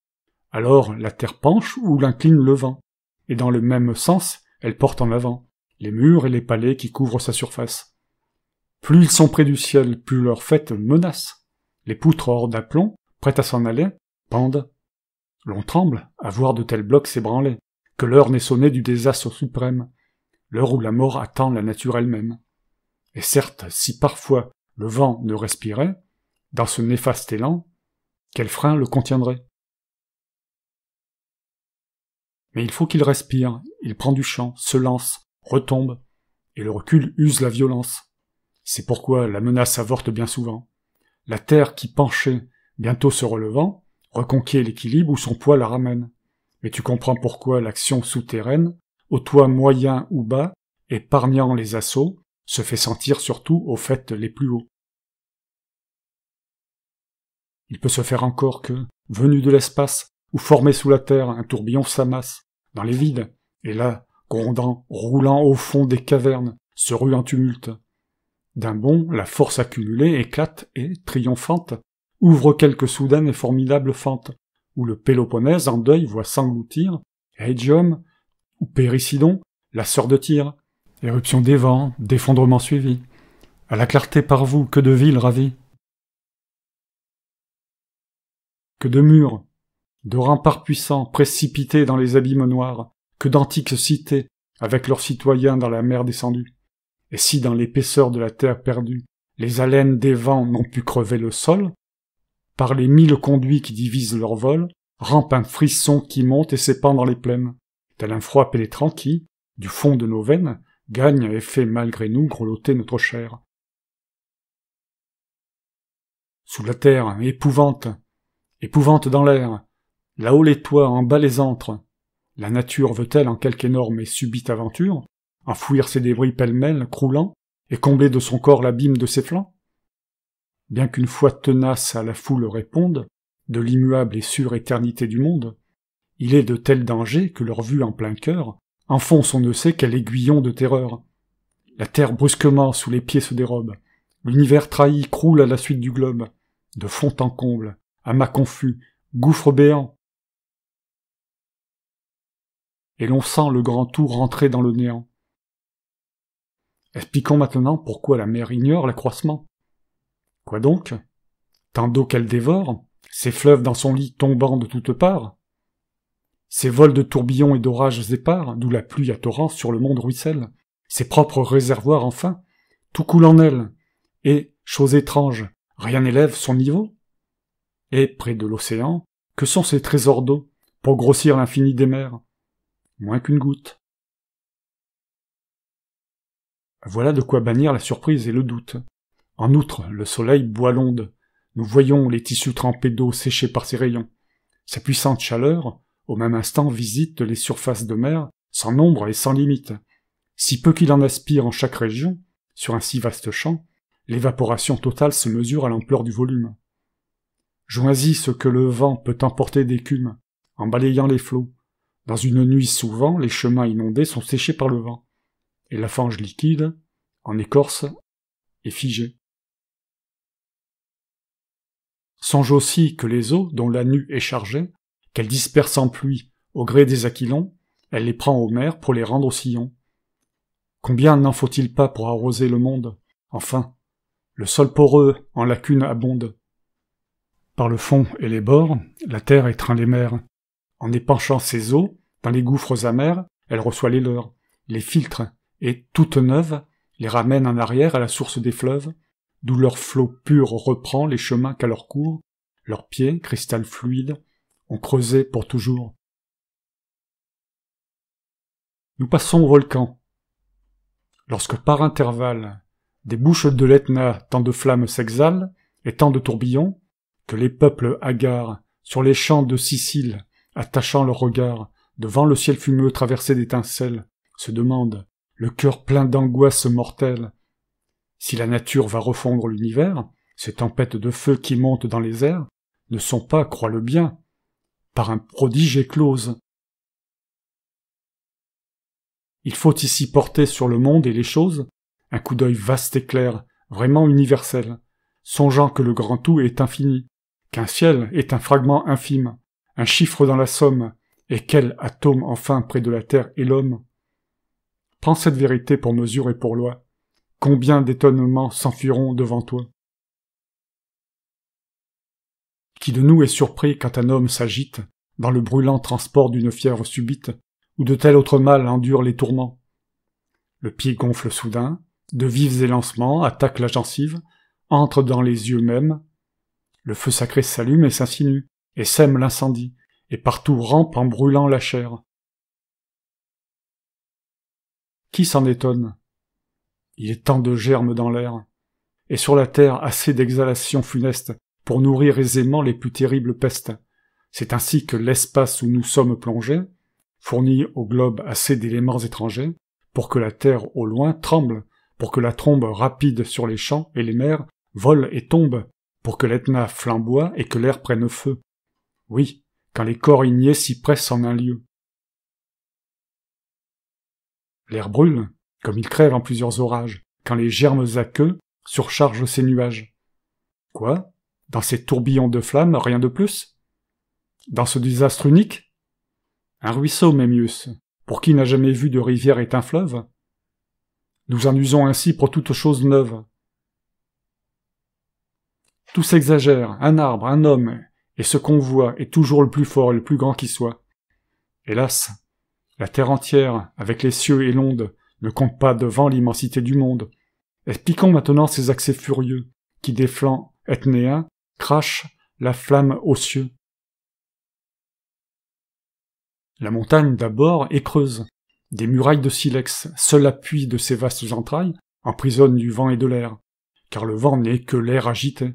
Alors la terre penche ou l'incline le vent, et dans le même sens, elle porte en avant les murs et les palais qui couvrent sa surface. Plus ils sont près du ciel, plus leur fête menace. Les poutres hors d'aplomb, prêtes à s'en aller, pendent. L'on tremble à voir de tels blocs s'ébranler, que l'heure n'est sonnée du désastre suprême, l'heure où la mort attend la nature elle-même. Et certes, si parfois le vent ne respirait, dans ce néfaste élan, quel frein le contiendrait? Mais il faut qu'il respire, il prend du champ, se lance, retombe, et le recul use la violence. C'est pourquoi la menace avorte bien souvent. La terre qui penchait, bientôt se relevant, reconquiert l'équilibre où son poids la ramène. Mais tu comprends pourquoi l'action souterraine, au toit moyen ou bas, épargnant les assauts, se fait sentir surtout aux faits les plus hauts. Il peut se faire encore que, venu de l'espace, ou formé sous la terre, un tourbillon s'amasse, dans les vides, et là, grondant, roulant au fond des cavernes, se rue en tumulte. D'un bond, la force accumulée éclate et, triomphante, ouvre quelque soudaine et formidable fente, où le Péloponnèse en deuil voit s'engloutir, Aegium, ou Périsidon, la sœur de Tyr, éruption des vents, d'effondrement suivi. À la clarté par vous, que de villes ravies. Que de murs, de remparts puissants précipités dans les abîmes noirs, que d'antiques cités, avec leurs citoyens dans la mer descendue. Et si dans l'épaisseur de la terre perdue, les haleines des vents n'ont pu crever le sol, par les 1000 conduits qui divisent leur vol, rampe un frisson qui monte et s'épand dans les plaines, tel un froid pénétrant qui, du fond de nos veines, gagne et fait malgré nous grelotter notre chair. Sous la terre, épouvante dans l'air, là-haut les toits, en bas les antres, la nature veut-elle en quelque énorme et subite aventure enfouir ses débris pêle-mêle, croulant, et combler de son corps l'abîme de ses flancs? Bien qu'une foi tenace à la foule réponde, de l'immuable et sûre éternité du monde, il est de tels dangers que leur vue en plein cœur enfonce on ne sait quel aiguillon de terreur. La terre brusquement sous les pieds se dérobe, l'univers trahi croule à la suite du globe, de fond en comble, amas confus, gouffre béant. Et l'on sent le grand tout rentrer dans le néant. Expliquons maintenant pourquoi la mer ignore l'accroissement. Quoi donc? Tant d'eau qu'elle dévore, ses fleuves dans son lit tombant de toutes parts, ses vols de tourbillons et d'orages épars, d'où la pluie à torrents sur le monde ruisselle, ses propres réservoirs enfin, tout coule en elle, et, chose étrange, rien n'élève son niveau? Et, près de l'océan, que sont ces trésors d'eau, pour grossir l'infini des mers? Moins qu'une goutte. Voilà de quoi bannir la surprise et le doute. En outre, le soleil boit l'onde. Nous voyons les tissus trempés d'eau séchés par ses rayons. Sa puissante chaleur, au même instant, visite les surfaces de mer, sans nombre et sans limite. Si peu qu'il en aspire en chaque région, sur un si vaste champ, l'évaporation totale se mesure à l'ampleur du volume. Joins-y ce que le vent peut emporter d'écume, en balayant les flots. Dans une nuit souvent, les chemins inondés sont séchés par le vent, et la fange liquide, en écorce, est figée. Songe aussi que les eaux, dont la nue est chargée, qu'elle disperse en pluie, au gré des aquilons, elle les prend aux mers pour les rendre aux sillons. Combien n'en faut-il pas pour arroser le monde? Enfin, le sol poreux en lacunes abonde. Par le fond et les bords, la terre étreint les mers. En épanchant ses eaux, dans les gouffres amers, elle reçoit les leurs, les filtre, et, toutes neuves, les ramène en arrière à la source des fleuves, d'où leur flot pur reprend les chemins qu'à leur cours, leurs pieds, cristal fluide, ont creusé pour toujours. Nous passons au volcan. Lorsque par intervalles, des bouches de l'Etna tant de flammes s'exhalent, et tant de tourbillons, que les peuples hagards, sur les champs de Sicile, attachant leur regard, devant le ciel fumeux traversé d'étincelles, se demandent, le cœur plein d'angoisse mortelle, si la nature va refondre l'univers, ces tempêtes de feu qui montent dans les airs, ne sont pas, crois-le bien, par un prodige éclose. Il faut ici porter sur le monde et les choses un coup d'œil vaste et clair, vraiment universel, songeant que le grand tout est infini, qu'un ciel est un fragment infime, un chiffre dans la somme, et quel atome enfin près de la terre est l'homme. Prends cette vérité pour mesure et pour loi. Combien d'étonnements s'enfuiront devant toi? Qui de nous est surpris quand un homme s'agite, dans le brûlant transport d'une fièvre subite, ou de tel autre mal endure les tourments? Le pied gonfle soudain, de vifs élancements attaquent la gencive, entrent dans les yeux mêmes, le feu sacré s'allume et s'insinue, et sème l'incendie, et partout rampe en brûlant la chair. Qui s'en étonne? Il est tant de germes dans l'air, et sur la terre assez d'exhalations funestes pour nourrir aisément les plus terribles pestes. C'est ainsi que l'espace où nous sommes plongés fournit au globe assez d'éléments étrangers pour que la terre au loin tremble, pour que la trombe rapide sur les champs et les mers vole et tombe, pour que l'Etna flamboie et que l'air prenne feu. Oui, quand les corps ignés s'y pressent en un lieu. L'air brûle, comme il crève en plusieurs orages, quand les germes aqueux surchargent ces nuages. Quoi? Dans ces tourbillons de flammes, rien de plus? Dans ce désastre unique? Un ruisseau, Memmius, pour qui n'a jamais vu de rivière est un fleuve? Nous en usons ainsi pour toute chose neuve. Tout s'exagère, un arbre, un homme, et ce qu'on voit est toujours le plus fort et le plus grand qui soit. Hélas, la terre entière, avec les cieux et l'onde, ne compte pas devant l'immensité du monde. Expliquons maintenant ces accès furieux, qui des flancs etnéens crachent la flamme aux cieux. La montagne d'abord est creuse. Des murailles de silex, seul appui de ces vastes entrailles, emprisonnent du vent et de l'air, car le vent n'est que l'air agité.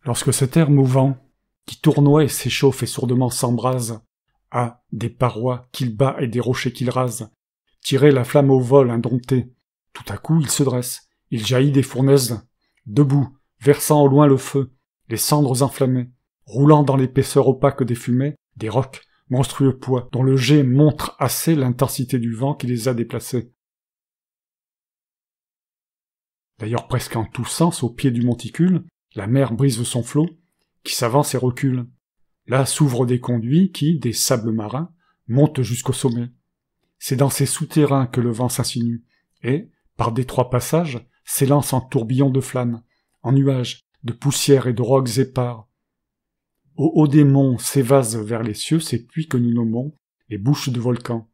Lorsque cet air mouvant, qui tournoie et s'échauffe et sourdement s'embrase, a des parois qu'il bat et des rochers qu'il rase, tirer la flamme au vol indompté, tout à coup il se dresse, il jaillit des fournaises, debout, versant au loin le feu, les cendres enflammées, roulant dans l'épaisseur opaque des fumées, des rocs, monstrueux poids, dont le jet montre assez l'intensité du vent qui les a déplacés. D'ailleurs presque en tous sens, au pied du monticule, la mer brise son flot, qui s'avance et recule. Là s'ouvrent des conduits qui, des sables marins, montent jusqu'au sommet. C'est dans ces souterrains que le vent s'insinue, et, par d'étroits passages, s'élance en tourbillons de flammes, en nuages, de poussière et de rocs épars. Au haut des monts s'évasent vers les cieux ces puits que nous nommons les bouches de volcans,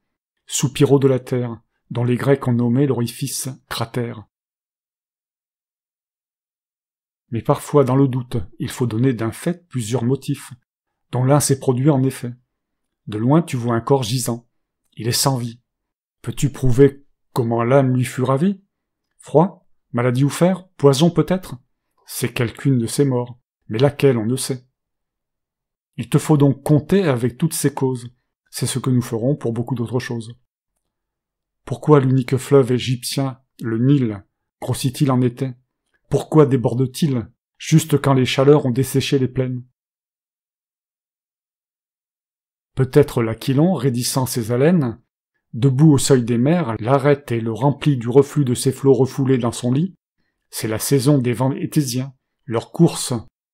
soupiraux de la terre, dont les Grecs ont nommé l'orifice cratère. Mais parfois, dans le doute, il faut donner d'un fait plusieurs motifs, dont l'un s'est produit en effet. De loin, tu vois un corps gisant. Il est sans vie. Peux-tu prouver comment l'âme lui fut ravie? Froid? Maladie ou fer? Poison peut-être? C'est quelqu'une de ces morts, mais laquelle on ne sait. Il te faut donc compter avec toutes ces causes. C'est ce que nous ferons pour beaucoup d'autres choses. Pourquoi l'unique fleuve égyptien, le Nil, grossit-il en été? Pourquoi déborde-t-il, juste quand les chaleurs ont desséché les plaines? Peut-être l'Aquilon, raidissant ses haleines, debout au seuil des mers, l'arrête et le remplit du reflux de ses flots refoulés dans son lit. C'est la saison des vents étésiens, leur course,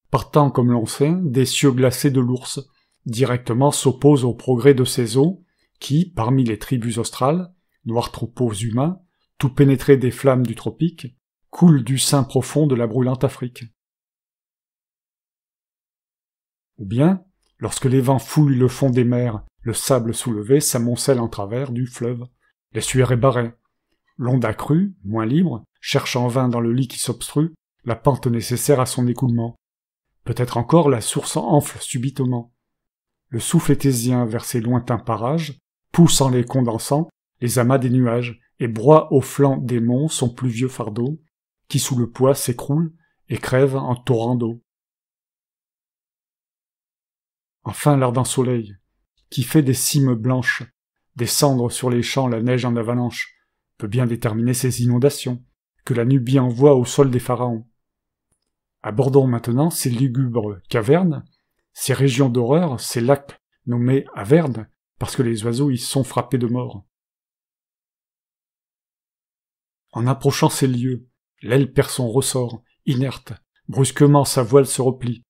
partant comme l'on sait, des cieux glacés de l'ours, directement s'oppose au progrès de ces eaux, qui, parmi les tribus australes, noirs troupeaux humains, tout pénétrés des flammes du tropique, coulent du sein profond de la brûlante Afrique. Ou bien, lorsque les vents fouillent le fond des mers, le sable soulevé s'amoncelle en travers du fleuve, l'estuaire est barré. L'onde accrue, moins libre, cherche en vain dans le lit qui s'obstrue la pente nécessaire à son écoulement. Peut-être encore la source enfle subitement. Le souffle éthésien vers ces lointains parages pousse en les condensant les amas des nuages et broie au flanc des monts son pluvieux fardeau, qui sous le poids s'écroule et crève en torrent d'eau. Enfin l'ardent soleil, qui fait des cimes blanches, descendre sur les champs la neige en avalanche, peut bien déterminer ces inondations, que la Nubie envoie au sol des pharaons. Abordons maintenant ces lugubres cavernes, ces régions d'horreur, ces lacs nommée Averne, parce que les oiseaux y sont frappés de mort. En approchant ces lieux, l'aile perd son ressort, inerte, brusquement sa voile se replie.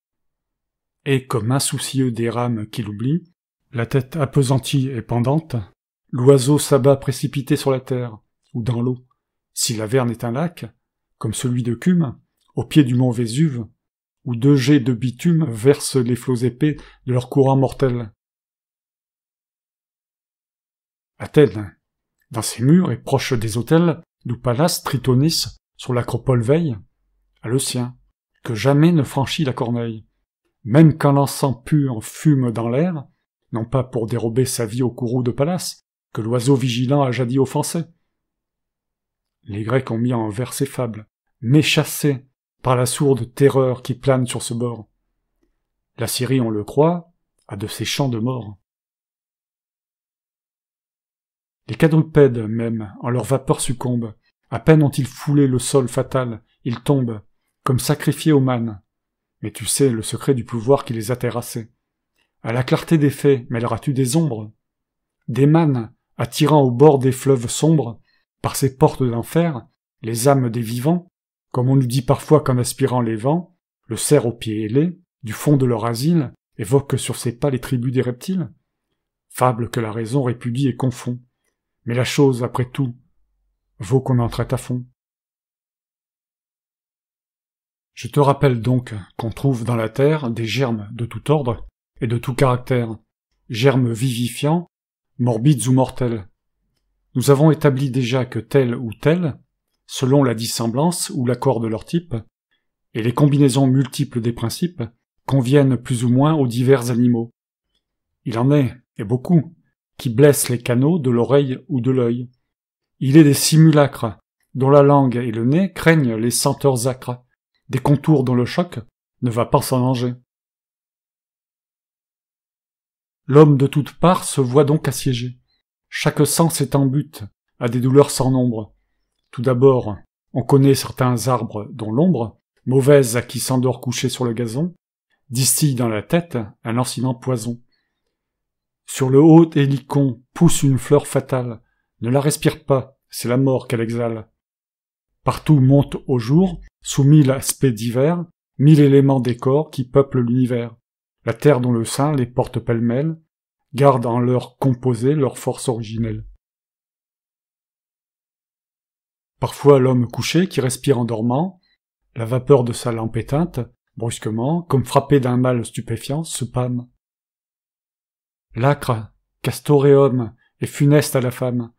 Et comme insoucieux des rames qu'il oublie, la tête appesantie et pendante, l'oiseau s'abat précipité sur la terre, ou dans l'eau, si l'Averne est un lac, comme celui de Cume, au pied du mont Vésuve, où 2 jets de bitume versent les flots épais de leur courant mortel. Athènes, dans ses murs et proche des hôtels, d'où Pallas Tritonis, sur l'acropole veille, a le sien, que jamais ne franchit la corneille, même quand l'encens pur fume dans l'air, non pas pour dérober sa vie au courroux de Pallas, que l'oiseau vigilant a jadis offensé. Les Grecs ont mis en vers ces fables, m'échassés par la sourde terreur qui plane sur ce bord. La Syrie, on le croit, a de ces chants de mort. Les quadrupèdes, même, en leur vapeur succombent. À peine ont-ils foulé le sol fatal, ils tombent, comme sacrifiés aux mânes. Mais tu sais le secret du pouvoir qui les a terrassés. À la clarté des faits, mêleras-tu des ombres? Des mânes, attirant au bord des fleuves sombres, par ces portes d'enfer, les âmes des vivants, comme on nous dit parfois qu'en aspirant les vents, le cerf aux pieds ailés, du fond de leur asile, évoque sur ses pas les tribus des reptiles? Fable que la raison répudie et confond. Mais la chose, après tout, vaut qu'on en traite à fond. Je te rappelle donc qu'on trouve dans la terre des germes de tout ordre et de tout caractère, germes vivifiants, morbides ou mortels. Nous avons établi déjà que tel ou tel, selon la dissemblance ou l'accord de leur type, et les combinaisons multiples des principes, conviennent plus ou moins aux divers animaux. Il en est, et beaucoup, qui blessent les canaux de l'oreille ou de l'œil. Il est des simulacres, dont la langue et le nez craignent les senteurs âcres, des contours dont le choc ne va pas sans danger. L'homme de toutes parts se voit donc assiégé. Chaque sens est en butte, à des douleurs sans nombre. Tout d'abord, on connaît certains arbres dont l'ombre, mauvaise à qui s'endort couché sur le gazon, distille dans la tête un lancinant poison. Sur le haut hélicon pousse une fleur fatale, ne la respire pas, c'est la mort qu'elle exhale. Partout monte au jour, sous 1000 aspects divers, 1000 éléments décors qui peuplent l'univers. La terre dont le sein les porte pêle-mêle, garde en leur composé leur force originelle. Parfois l'homme couché qui respire en dormant, la vapeur de sa lampe éteinte, brusquement, comme frappé d'un mal stupéfiant, se pâme. L'âcre, castoréum, est funeste à la femme,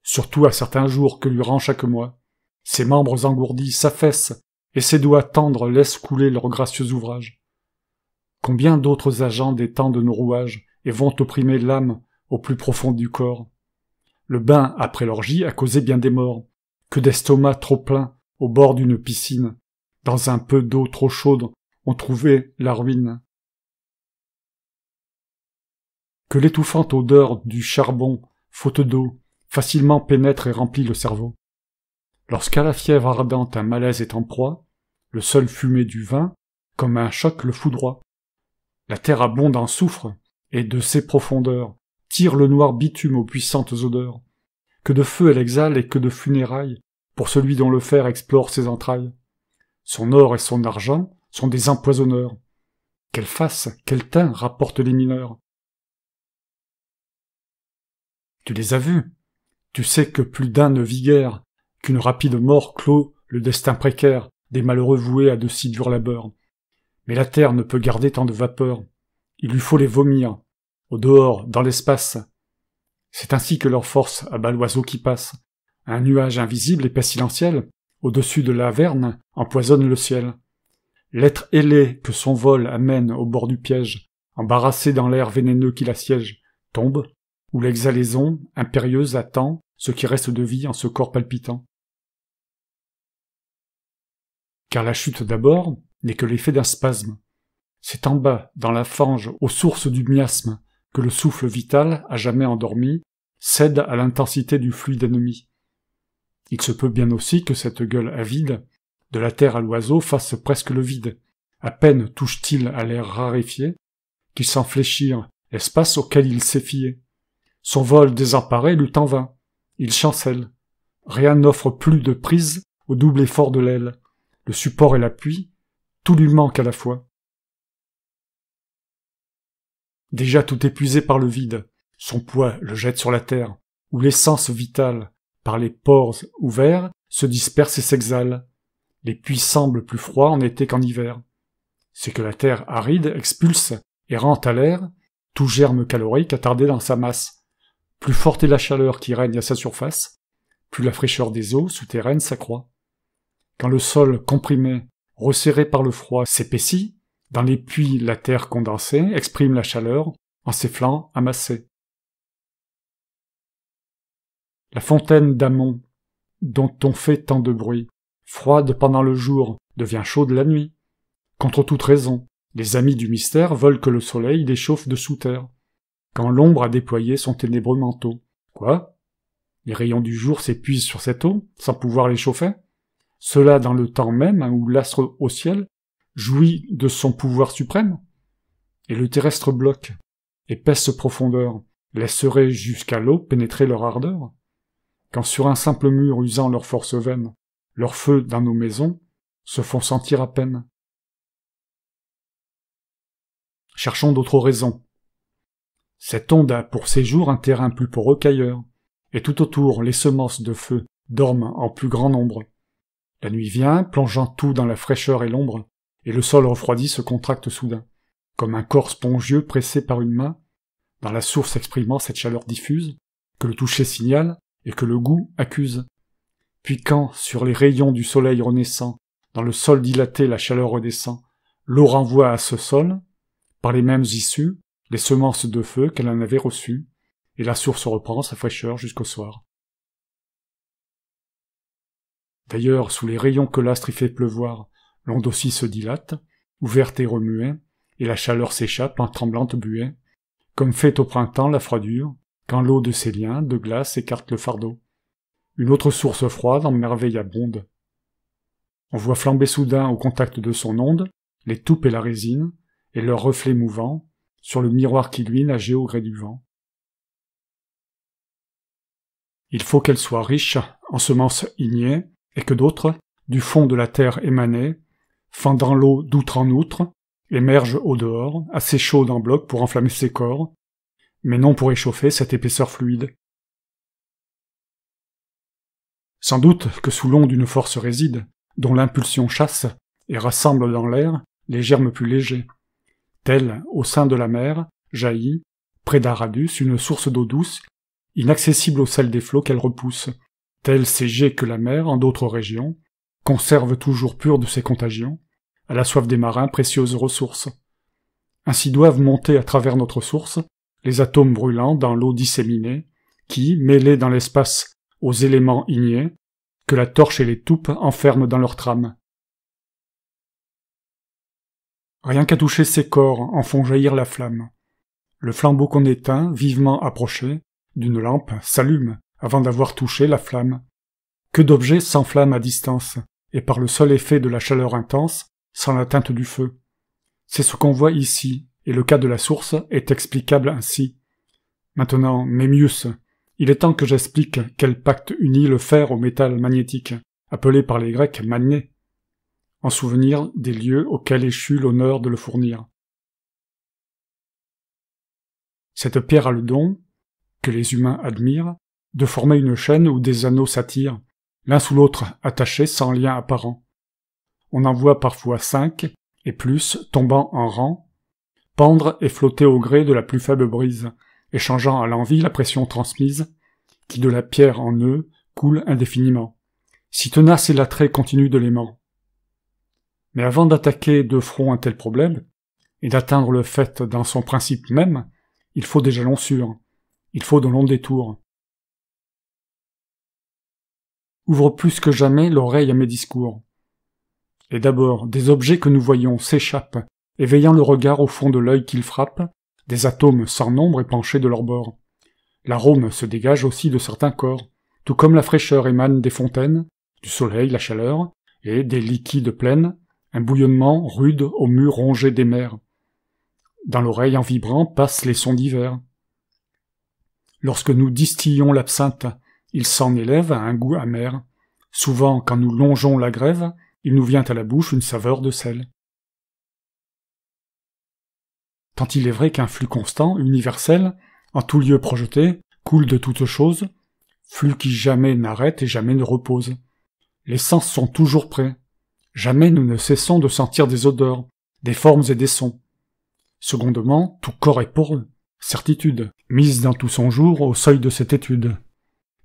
surtout à certains jours que lui rend chaque mois. Ses membres engourdis s'affaissent, et ses doigts tendres laissent couler leurs gracieux ouvrages. Combien d'autres agents détendent nos rouages, et vont opprimer l'âme au plus profond du corps. Le bain après l'orgie a causé bien des morts, que d'estomacs trop pleins au bord d'une piscine, dans un peu d'eau trop chaude, ont trouvé la ruine. Que l'étouffante odeur du charbon, faute d'eau, facilement pénètre et remplit le cerveau. Lorsqu'à la fièvre ardente un malaise est en proie, le seul fumé du vin, comme un choc le foudroie. La terre abonde en soufre, et de ses profondeurs tire le noir bitume aux puissantes odeurs. Que de feu elle exhale et que de funérailles, pour celui dont le fer explore ses entrailles. Son or et son argent sont des empoisonneurs. Quelle face, quel teint rapportent les mineurs. Tu les as vus. Tu sais que plus d'un ne vit guère, qu'une rapide mort clôt le destin précaire des malheureux voués à de si durs labeurs. Mais la terre ne peut garder tant de vapeurs. Il lui faut les vomir, au dehors, dans l'espace. C'est ainsi que leur force abat l'oiseau qui passe. Un nuage invisible et pestilentiel, au-dessus de l'Averne, empoisonne le ciel. L'être ailé que son vol amène au bord du piège, embarrassé dans l'air vénéneux qui l'assiège, tombe, où l'exhalaison, impérieuse, attend ce qui reste de vie en ce corps palpitant. Car la chute d'abord n'est que l'effet d'un spasme. C'est en bas, dans la fange, aux sources du miasme, que le souffle vital, à jamais endormi, cède à l'intensité du fluide ennemi. Il se peut bien aussi que cette gueule avide, de la terre à l'oiseau, fasse presque le vide. À peine touche-t-il à l'air raréfié, qu'il sent fléchir espace auquel il s'est fié. Son vol désemparé lui en vain. Il chancelle. Rien n'offre plus de prise au double effort de l'aile. Le support et l'appui, tout lui manque à la fois. Déjà tout épuisé par le vide, son poids le jette sur la terre, où l'essence vitale, par les pores ouverts, se disperse et s'exhale. Les puits semblent plus froids en été qu'en hiver. C'est que la terre aride expulse et rend à l'air tout germe calorique attardé dans sa masse. Plus forte est la chaleur qui règne à sa surface, plus la fraîcheur des eaux souterraines s'accroît. Quand le sol comprimé, resserré par le froid, s'épaissit, dans les puits la terre condensée exprime la chaleur en ses flancs amassés. La fontaine d'Amon, dont on fait tant de bruit, froide pendant le jour, devient chaude la nuit. Contre toute raison, les amis du mystère veulent que le soleil les chauffe de sous terre, quand l'ombre a déployé son ténébreux manteau. Quoi? Les rayons du jour s'épuisent sur cette eau, sans pouvoir les chauffer? Cela dans le temps même où l'astre au ciel jouit de son pouvoir suprême? Et le terrestre bloc, épaisse profondeur, laisserait jusqu'à l'eau pénétrer leur ardeur? Quand sur un simple mur usant leur force vaine, leurs feux dans nos maisons se font sentir à peine. Cherchons d'autres raisons. Cette onde a pour séjour un terrain plus poreux qu'ailleurs, et tout autour les semences de feu dorment en plus grand nombre. La nuit vient, plongeant tout dans la fraîcheur et l'ombre, et le sol refroidi se contracte soudain, comme un corps spongieux pressé par une main, dans la source exprimant cette chaleur diffuse, que le toucher signale et que le goût accuse. Puis quand, sur les rayons du soleil renaissant, dans le sol dilaté la chaleur redescend, l'eau renvoie à ce sol, par les mêmes issues, les semences de feu qu'elle en avait reçues, et la source reprend sa fraîcheur jusqu'au soir. D'ailleurs, sous les rayons que l'astre y fait pleuvoir, l'onde aussi se dilate, ouverte et remuée, et la chaleur s'échappe en tremblante buée, comme fait au printemps la froidure, quand l'eau de ses liens de glace écarte le fardeau. Une autre source froide en merveille abonde. On voit flamber soudain au contact de son onde les toupes et la résine, et leurs reflets mouvants, sur le miroir qui lui nageait au gré du vent. Il faut qu'elle soit riche en semences ignées, et que d'autres, du fond de la terre émanées, fendant l'eau d'outre en outre, émergent au dehors, assez chaudes en bloc pour enflammer ses corps, mais non pour échauffer cette épaisseur fluide. Sans doute que sous l'onde une force réside, dont l'impulsion chasse et rassemble dans l'air les germes plus légers. Telle, au sein de la mer, jaillit, près d'Aradus, une source d'eau douce, inaccessible au sel des flots qu'elle repousse. Tels ces jets que la mer, en d'autres régions, conserve toujours pure de ses contagions, à la soif des marins précieuses ressources. Ainsi doivent monter à travers notre source les atomes brûlants dans l'eau disséminée, qui, mêlés dans l'espace aux éléments ignés, que la torche et les toupes enferment dans leur trame. Rien qu'à toucher ces corps en font jaillir la flamme. Le flambeau qu'on éteint, vivement approché, d'une lampe, s'allume avant d'avoir touché la flamme. Que d'objets s'enflamment à distance, et par le seul effet de la chaleur intense, sans l'atteinte du feu. C'est ce qu'on voit ici, et le cas de la source est explicable ainsi. Maintenant, Mémius, il est temps que j'explique quel pacte unit le fer au métal magnétique, appelé par les Grecs magné, en souvenir des lieux auxquels échut l'honneur de le fournir. Cette pierre a le don, que les humains admirent, de former une chaîne où des anneaux s'attirent, l'un sous l'autre attachés sans lien apparent. On en voit parfois 5, et plus, tombant en rang, pendre et flotter au gré de la plus faible brise, échangeant à l'envi la pression transmise, qui de la pierre en eux coule indéfiniment. Si tenace est l'attrait continu de l'aimant. Mais avant d'attaquer de front un tel problème, et d'atteindre le fait dans son principe même, il faut des jalons sûrs, il faut de longs détours. Ouvre plus que jamais l'oreille à mes discours. Et d'abord, des objets que nous voyons s'échappent, éveillant le regard au fond de l'œil qu'ils frappent, des atomes sans nombre et penchés de leur bord. L'arôme se dégage aussi de certains corps, tout comme la fraîcheur émane des fontaines, du soleil, la chaleur, et des liquides pleines, un bouillonnement rude aux murs rongés des mers. Dans l'oreille en vibrant passent les sons divers. Lorsque nous distillons l'absinthe, il s'en élève à un goût amer. Souvent, quand nous longeons la grève, il nous vient à la bouche une saveur de sel. Tant il est vrai qu'un flux constant, universel, en tout lieu projeté, coule de toutes choses, flux qui jamais n'arrête et jamais ne repose. Les sens sont toujours prêts. Jamais nous ne cessons de sentir des odeurs, des formes et des sons. Secondement, tout corps est poreux. Certitude, mise dans tout son jour au seuil de cette étude.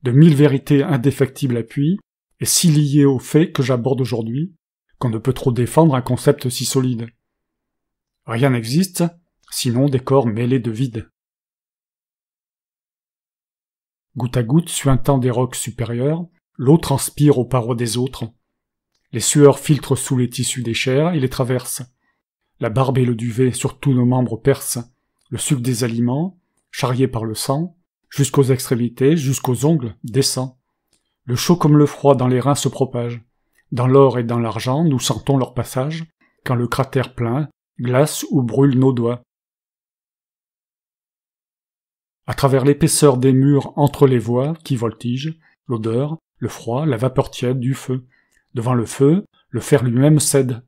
De 1000 vérités indéfectibles appui, et si liées au fait que j'aborde aujourd'hui, qu'on ne peut trop défendre un concept si solide. Rien n'existe, sinon des corps mêlés de vide. Goutte à goutte, suintant des rocs supérieurs, l'eau transpire aux parois des autres. Les sueurs filtrent sous les tissus des chairs et les traversent. La barbe et le duvet sur tous nos membres percent, le suc des aliments, charrié par le sang, jusqu'aux extrémités, jusqu'aux ongles, descend. Le chaud comme le froid dans les reins se propage. Dans l'or et dans l'argent, nous sentons leur passage, quand le cratère plein glace ou brûle nos doigts. À travers l'épaisseur des murs entre les voies qui voltigent, l'odeur, le froid, la vapeur tiède du feu. Devant le feu, le fer lui-même cède.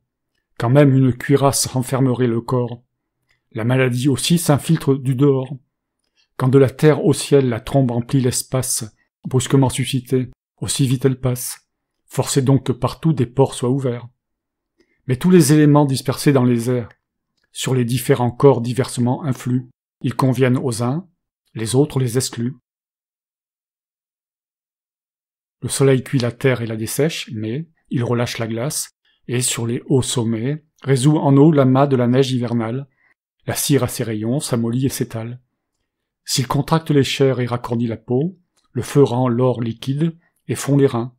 Quand même une cuirasse renfermerait le corps. La maladie aussi s'infiltre du dehors. Quand de la terre au ciel la trombe emplit l'espace, brusquement suscitée, aussi vite elle passe. Forcez donc que partout des ports soient ouverts. Mais tous les éléments dispersés dans les airs, sur les différents corps diversement influent, ils conviennent aux uns, les autres les excluent. Le soleil cuit la terre et la dessèche, mais il relâche la glace, et sur les hauts sommets, résout en eau l'amas de la neige hivernale. La cire à ses rayons s'amollit et s'étale. S'il contracte les chairs et raccordit la peau, le feu rend l'or liquide et fond les reins.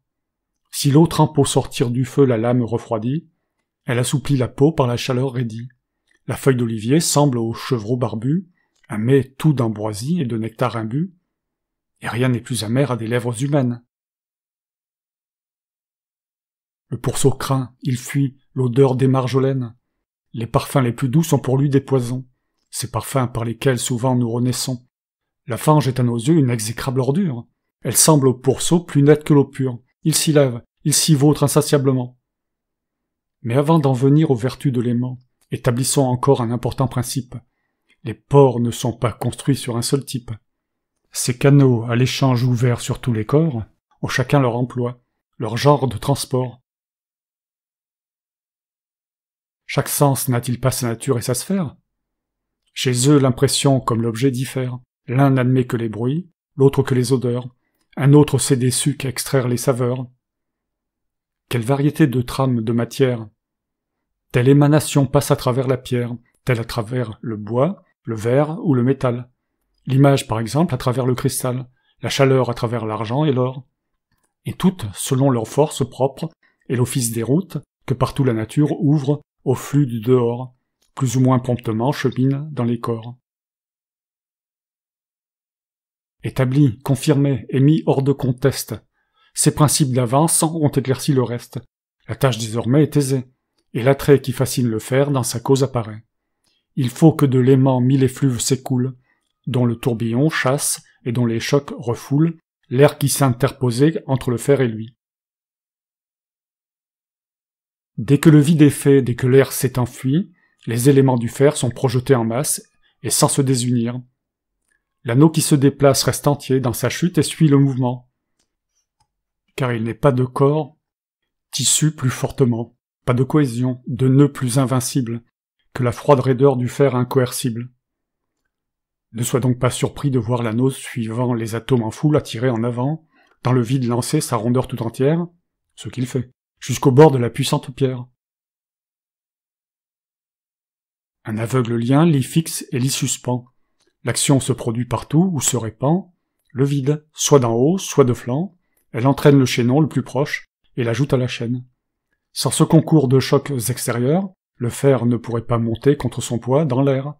Si l'eau trempe au sortir du feu la lame refroidie, elle assouplit la peau par la chaleur raidie. La feuille d'olivier semble au chevreau barbu, un mets tout d'ambroisie et de nectar imbu, et rien n'est plus amer à des lèvres humaines. Le pourceau craint, il fuit, l'odeur des marjolaines. Les parfums les plus doux sont pour lui des poisons, ces parfums par lesquels souvent nous renaissons. La fange est à nos yeux une exécrable ordure. Elle semble au pourceau plus nette que l'eau pure. Il s'y lève, il s'y vautre insatiablement. Mais avant d'en venir aux vertus de l'aimant, établissons encore un important principe. Les ports ne sont pas construits sur un seul type. Ces canaux à l'échange ouverts sur tous les corps ont chacun leur emploi, leur genre de transport. Chaque sens n'a-t-il pas sa nature et sa sphère? Chez eux, l'impression comme l'objet diffère. L'un n'admet que les bruits, l'autre que les odeurs. Un autre sait des sucs extraire les saveurs. Quelle variété de trames de matière! Telle émanation passe à travers la pierre, telle à travers le bois, le verre ou le métal. L'image, par exemple, à travers le cristal, la chaleur à travers l'argent et l'or. Et toutes, selon leur force propre et l'office des routes, que partout la nature ouvre au flux du dehors, plus ou moins promptement chemine dans les corps. Établis, confirmés et mis hors de conteste, ces principes d'avance ont éclairci le reste. La tâche désormais est aisée, et l'attrait qui fascine le fer dans sa cause apparaît. Il faut que de l'aimant 1000 effluves s'écoulent, dont le tourbillon chasse et dont les chocs refoulent l'air qui s'interposait entre le fer et lui. Dès que le vide est fait, dès que l'air s'est enfui, les éléments du fer sont projetés en masse et sans se désunir. L'anneau qui se déplace reste entier dans sa chute et suit le mouvement, car il n'est pas de corps tissu plus fortement, pas de cohésion, de nœud plus invincible que la froide raideur du fer incoercible. Ne sois donc pas surpris de voir l'anneau suivant les atomes en foule attiré en avant, dans le vide lancer sa rondeur tout entière, ce qu'il fait, jusqu'au bord de la puissante pierre. Un aveugle lien l'y fixe et l'y suspend. L'action se produit partout où se répand le vide, soit d'en haut, soit de flanc. Elle entraîne le chaînon le plus proche et l'ajoute à la chaîne. Sans ce concours de chocs extérieurs, le fer ne pourrait pas monter contre son poids dans l'air.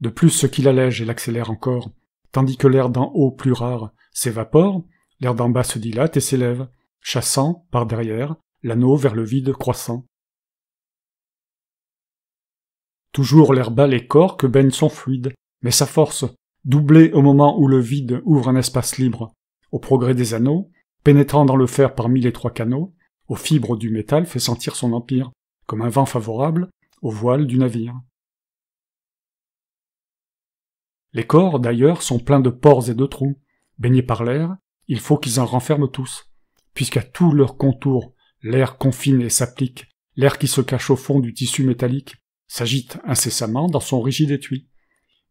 De plus, ce qui l'allège et l'accélère encore, tandis que l'air d'en haut plus rare s'évapore, l'air d'en bas se dilate et s'élève, chassant, par derrière, l'anneau vers le vide croissant. Toujours l'air bas les corps que baigne son fluide, mais sa force, doublée au moment où le vide ouvre un espace libre, au progrès des anneaux, pénétrant dans le fer parmi les 3 canaux, aux fibres du métal fait sentir son empire, comme un vent favorable aux voiles du navire. Les corps, d'ailleurs, sont pleins de pores et de trous. Baignés par l'air, il faut qu'ils en renferment tous, puisqu'à tous leurs contours, l'air confine et s'applique, l'air qui se cache au fond du tissu métallique, s'agite incessamment dans son rigide étui.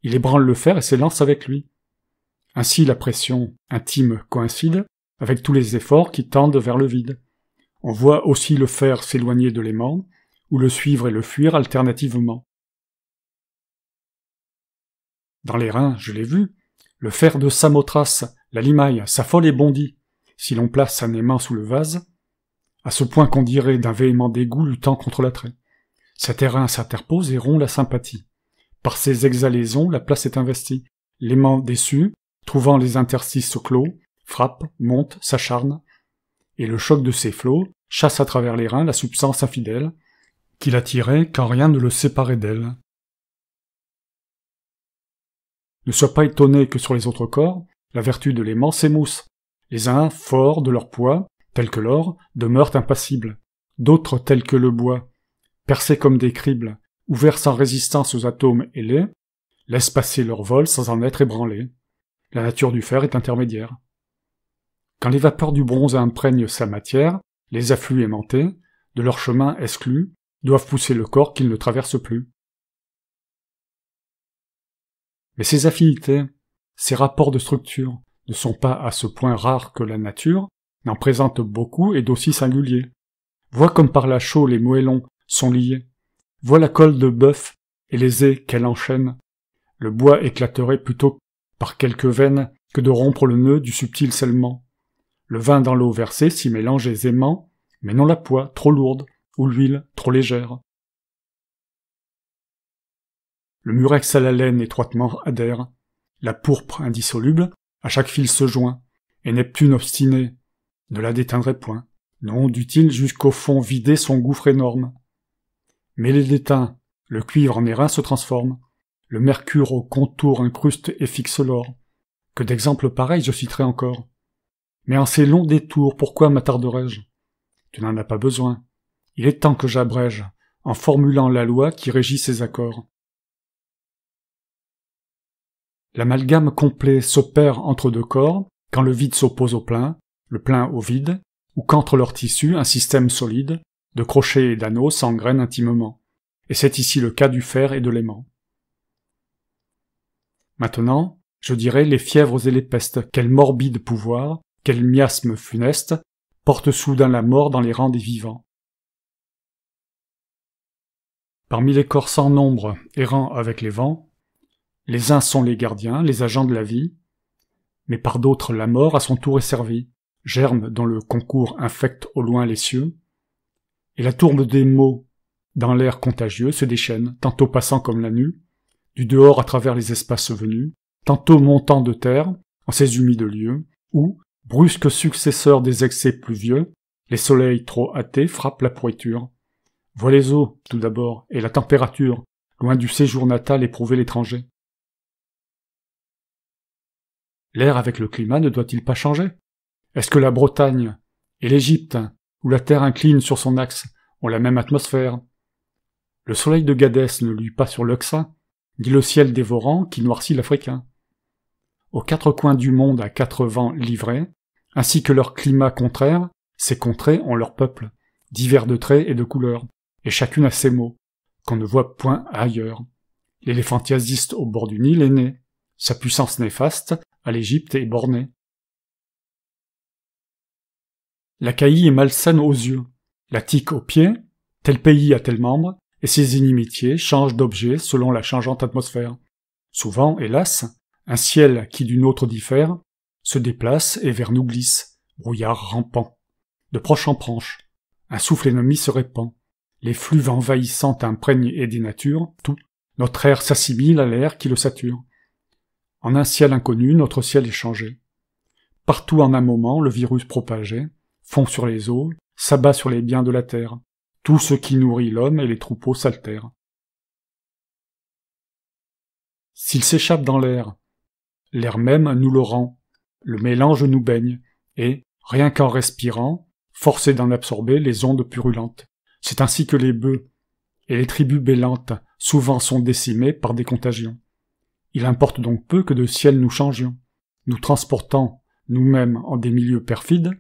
Il ébranle le fer et s'élance avec lui. Ainsi la pression intime coïncide avec tous les efforts qui tendent vers le vide. On voit aussi le fer s'éloigner de l'aimant, ou le suivre et le fuir alternativement. Dans les reins, je l'ai vu, le fer de Samothrace, la limaille, s'affole et bondit, si l'on place un aimant sous le vase, à ce point qu'on dirait d'un véhément dégoût luttant contre l'attrait. Cet airain s'interpose et rompt la sympathie. Par ces exhalaisons, la place est investie. L'aimant déçu, trouvant les interstices clos, frappe, monte, s'acharne, et le choc de ces flots chasse à travers les reins la substance infidèle, qu'il attirait quand rien ne le séparait d'elle. Ne sois pas étonné que sur les autres corps, la vertu de l'aimant s'émousse. Les uns, forts de leur poids, tels que l'or, demeurent impassibles. D'autres, tels que le bois, percés comme des cribles, ouverts sans résistance aux atomes ailés, laissent passer leur vol sans en être ébranlés. La nature du fer est intermédiaire. Quand les vapeurs du bronze imprègnent sa matière, les afflux aimantés, de leur chemin exclus, doivent pousser le corps qu'ils ne traversent plus. Mais ces affinités, ces rapports de structure, ne sont pas à ce point rares que la nature n'en présente beaucoup et d'aussi singuliers. Vois comme par la chaux les moellons sont liés. Vois la colle de bœuf et les ais qu'elle enchaîne. Le bois éclaterait plutôt par quelques veines que de rompre le nœud du subtil scellement. Le vin dans l'eau versée s'y mélange aisément, mais non la poix trop lourde, ou l'huile trop légère. Le murex à la laine étroitement adhère, la pourpre indissoluble, à chaque fil se joint, et Neptune obstiné ne la déteindrait point. Non, dût-il jusqu'au fond vider son gouffre énorme. Mêlé d'étain, le cuivre en airain se transforme, le mercure au contour incruste et fixe l'or. Que d'exemples pareils je citerai encore. Mais en ces longs détours, pourquoi m'attarderais-je? Tu n'en as pas besoin. Il est temps que j'abrège, en formulant la loi qui régit ces accords. L'amalgame complet s'opère entre 2 corps, quand le vide s'oppose au plein, le plein au vide, ou qu'entre leurs tissus un système solide, de crochets et d'anneaux s'engraine intimement. Et c'est ici le cas du fer et de l'aimant. Maintenant, je dirais les fièvres et les pestes, quel morbide pouvoir, quel miasme funeste, porte soudain la mort dans les rangs des vivants. Parmi les corps sans nombre, errant avec les vents, les uns sont les gardiens, les agents de la vie, mais par d'autres la mort à son tour est servie, germe dont le concours infecte au loin les cieux, et la tourbe des mots dans l'air contagieux se déchaîne, tantôt passant comme la nue, du dehors à travers les espaces venus, tantôt montant de terre, en ces humides lieux, où, brusque successeur des excès pluvieux, les soleils trop hâtés frappent la pourriture. Vois les eaux, tout d'abord, et la température, loin du séjour natal éprouvé l'étranger. L'air avec le climat ne doit-il pas changer? Est-ce que la Bretagne et l'Égypte, où la terre incline sur son axe, ont la même atmosphère? Le soleil de Gadès ne luit pas sur l'Oxa, ni le ciel dévorant qui noircit l'Africain. Aux 4 coins du monde à 4 vents livrés, ainsi que leurs climats contraires, ces contrées ont leur peuple, divers de traits et de couleurs, et chacune a ses mots, qu'on ne voit point ailleurs. L'éléphantiasiste au bord du Nil est né, sa puissance néfaste à l'Égypte est bornée. La caillie est malsaine aux yeux, la tique aux pieds, tel pays a tel membre, et ses inimitiés changent d'objet selon la changeante atmosphère. Souvent, hélas, un ciel qui d'une autre diffère, se déplace et vers nous glisse, brouillard rampant. De proche en proche, un souffle ennemi se répand, les flux envahissants imprègnent et dénaturent tout, notre air s'assimile à l'air qui le sature. En un ciel inconnu, notre ciel est changé. Partout en un moment, le virus propagé fond sur les eaux, s'abat sur les biens de la terre. Tout ce qui nourrit l'homme et les troupeaux s'altère. S'il s'échappe dans l'air même nous le rend, le mélange nous baigne, et, rien qu'en respirant, forcé d'en absorber les ondes purulentes. C'est ainsi que les bœufs et les tribus bêlantes souvent sont décimés par des contagions. Il importe donc peu que de ciel nous changions, nous transportant nous-mêmes en des milieux perfides,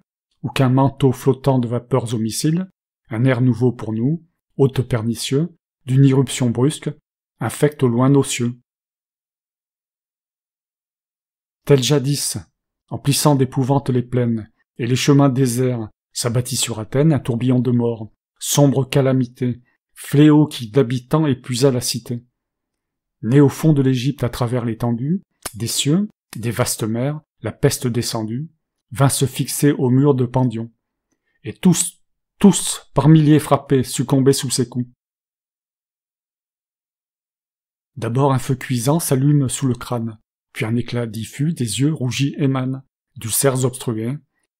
ou qu'un manteau flottant de vapeurs homicides, un air nouveau pour nous, hôte pernicieux, d'une irruption brusque, infecte au loin nos cieux. Tel jadis, emplissant d'épouvante les plaines, et les chemins déserts, s'abattit sur Athènes un tourbillon de mort, sombre calamité, fléau qui d'habitants épuisa la cité. Né au fond de l'Égypte à travers l'étendue, des cieux, des vastes mers, la peste descendue, vint se fixer au mur de Pandion. Et tous, par milliers frappés, succombaient sous ses coups. D'abord un feu cuisant s'allume sous le crâne, puis un éclat diffus des yeux rougis émane, d'ulcères obstrués,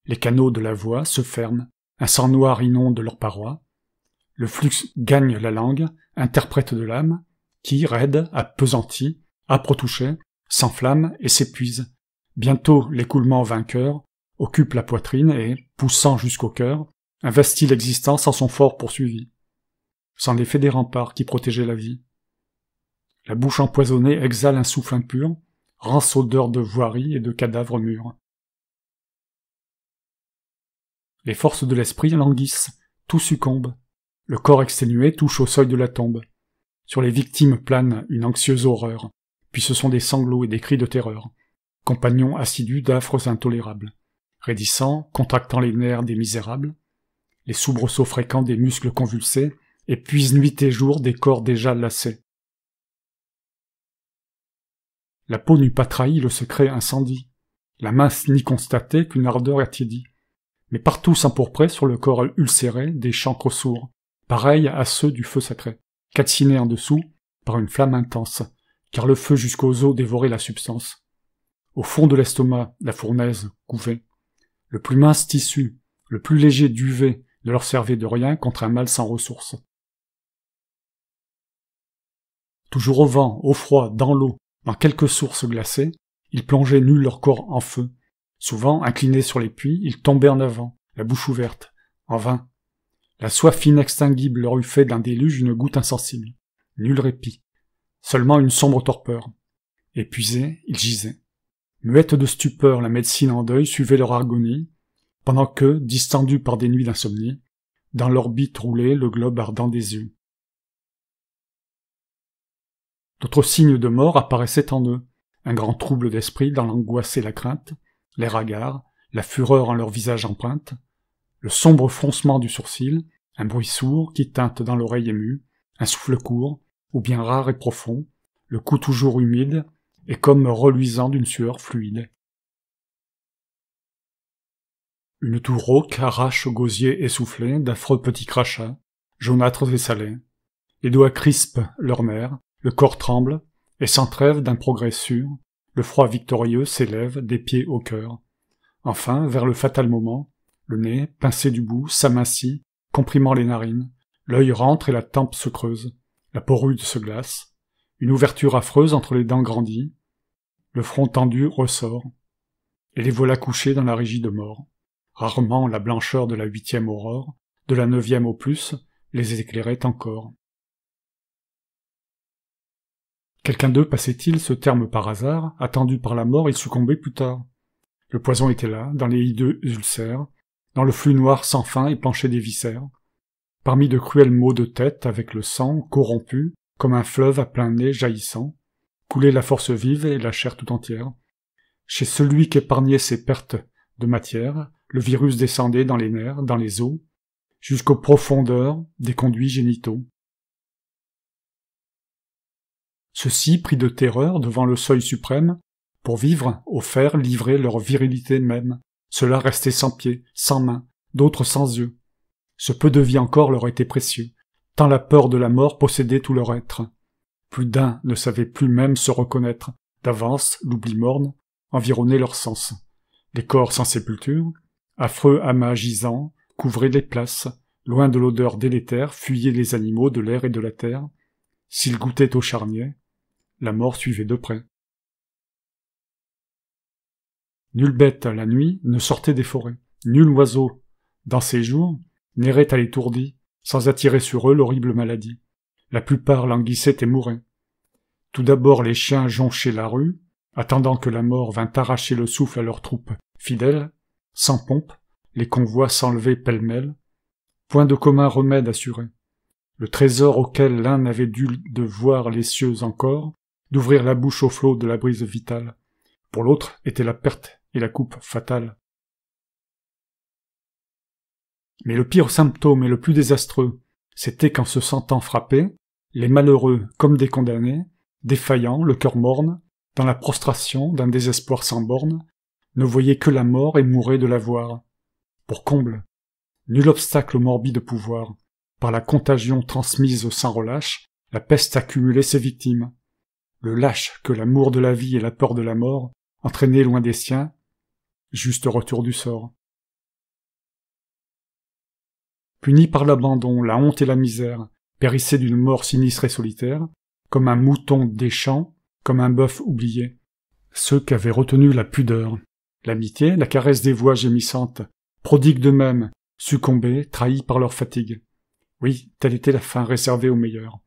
les canaux de la voix se ferment, un sang noir inonde leurs parois, le flux gagne la langue, interprète de l'âme, qui, raide, appesantie, âpre au toucher, s'enflamme et s'épuise. Bientôt l'écoulement vainqueur occupe la poitrine et, poussant jusqu'au cœur, investit l'existence en son fort poursuivi. C'en est fait des remparts qui protégeaient la vie. La bouche empoisonnée exhale un souffle impur, rance odeur de voirie et de cadavres mûrs. Les forces de l'esprit languissent, tout succombe. Le corps exténué touche au seuil de la tombe. Sur les victimes plane une anxieuse horreur, puis ce sont des sanglots et des cris de terreur, compagnons assidus d'affres intolérables, raidissant, contractant les nerfs des misérables, les soubresauts fréquents des muscles convulsés, épuisent nuit et jour des corps déjà lassés. La peau n'eût pas trahi le secret incendie, la masse n'y constatait qu'une ardeur attiédie, mais partout s'empourpraient sur le corps ulcéré des chancres sourds, pareils à ceux du feu sacré, calcinés en dessous par une flamme intense, car le feu jusqu'aux os dévorait la substance. Au fond de l'estomac, la fournaise couvait. Le plus mince tissu, le plus léger duvet ne leur servait de rien contre un mal sans ressources. Toujours au vent, au froid, dans l'eau, dans quelques sources glacées, ils plongeaient nus leur corps en feu. Souvent, inclinés sur les puits, ils tombaient en avant, la bouche ouverte, en vain. La soif inextinguible leur eût fait d'un déluge une goutte insensible. Nul répit. Seulement une sombre torpeur. Épuisés, ils gisaient. Muettes de stupeur, la médecine en deuil suivait leur agonie, pendant que, distendus par des nuits d'insomnie, dans l'orbite roulait le globe ardent des yeux. D'autres signes de mort apparaissaient en eux, un grand trouble d'esprit dans l'angoisse et la crainte, l'air hagard, la fureur en leur visage empreinte, le sombre froncement du sourcil, un bruit sourd qui teinte dans l'oreille émue, un souffle court, ou bien rare et profond, le cou toujours humide, et comme reluisant d'une sueur fluide. Une toux rauque arrache au gosier essoufflé d'affreux petits crachats, jaunâtres et salés. Les doigts crispent leur mère, le corps tremble, et sans trêve d'un progrès sûr, le froid victorieux s'élève des pieds au cœur. Enfin, vers le fatal moment, le nez, pincé du bout, s'amincit, comprimant les narines, l'œil rentre et la tempe se creuse, la peau rude se glace, une ouverture affreuse entre les dents grandit, le front tendu ressort, et les voilà couchés dans la rigide mort. Rarement la blancheur de la 8e aurore, de la 9e au plus, les éclairait encore. Quelqu'un d'eux passait-il ce terme par hasard, attendu par la mort, il succombait plus tard. Le poison était là, dans les hideux ulcères, dans le flux noir sans fin épanché des viscères, parmi de cruels maux de tête avec le sang corrompu, comme un fleuve à plein nez jaillissant, coulait la force vive et la chair tout entière. Chez celui qu'épargnait ces pertes de matière, le virus descendait dans les nerfs, dans les os, jusqu'aux profondeurs des conduits génitaux. Ceux-ci, pris de terreur devant le seuil suprême, pour vivre, au fer, livraient leur virilité même. Ceux-là restaient sans pieds, sans mains, d'autres sans yeux. Ce peu de vie encore leur était précieux, tant la peur de la mort possédait tout leur être. Plus d'un ne savait plus même se reconnaître. D'avance, l'oubli morne environnait leurs sens. Les corps sans sépulture, affreux amas gisants, couvraient les places, loin de l'odeur délétère, fuyaient les animaux de l'air et de la terre. S'ils goûtaient au charnier, la mort suivait de près. Nulle bête, la nuit, ne sortait des forêts. Nul oiseau, dans ces jours, n'errait à l'étourdi, sans attirer sur eux l'horrible maladie. La plupart languissaient et mouraient. Tout d'abord les chiens jonchaient la rue, attendant que la mort vînt arracher le souffle à leurs troupes fidèles. Sans pompe, les convois s'enlevaient pêle-mêle. Point de commun remède assuré. Le trésor auquel l'un n'avait dû de voir les cieux encore, d'ouvrir la bouche au flot de la brise vitale. Pour l'autre était la perte et la coupe fatale. Mais le pire symptôme et le plus désastreux, c'était qu'en se sentant frappés, les malheureux, comme des condamnés, défaillants, le cœur morne, dans la prostration d'un désespoir sans borne, ne voyaient que la mort et mouraient de la voir. Pour comble, nul obstacle au morbide pouvoir. Par la contagion transmise sans relâche, la peste accumulait ses victimes. Le lâche que l'amour de la vie et la peur de la mort entraînaient loin des siens, juste retour du sort. Punis par l'abandon, la honte et la misère, périssaient d'une mort sinistre et solitaire, comme un mouton des champs, comme un bœuf oublié. Ceux qu'avait retenu la pudeur, l'amitié, la caresse des voix gémissantes, prodigues d'eux-mêmes, succombaient, trahis par leur fatigue. Oui, telle était la fin réservée aux meilleurs.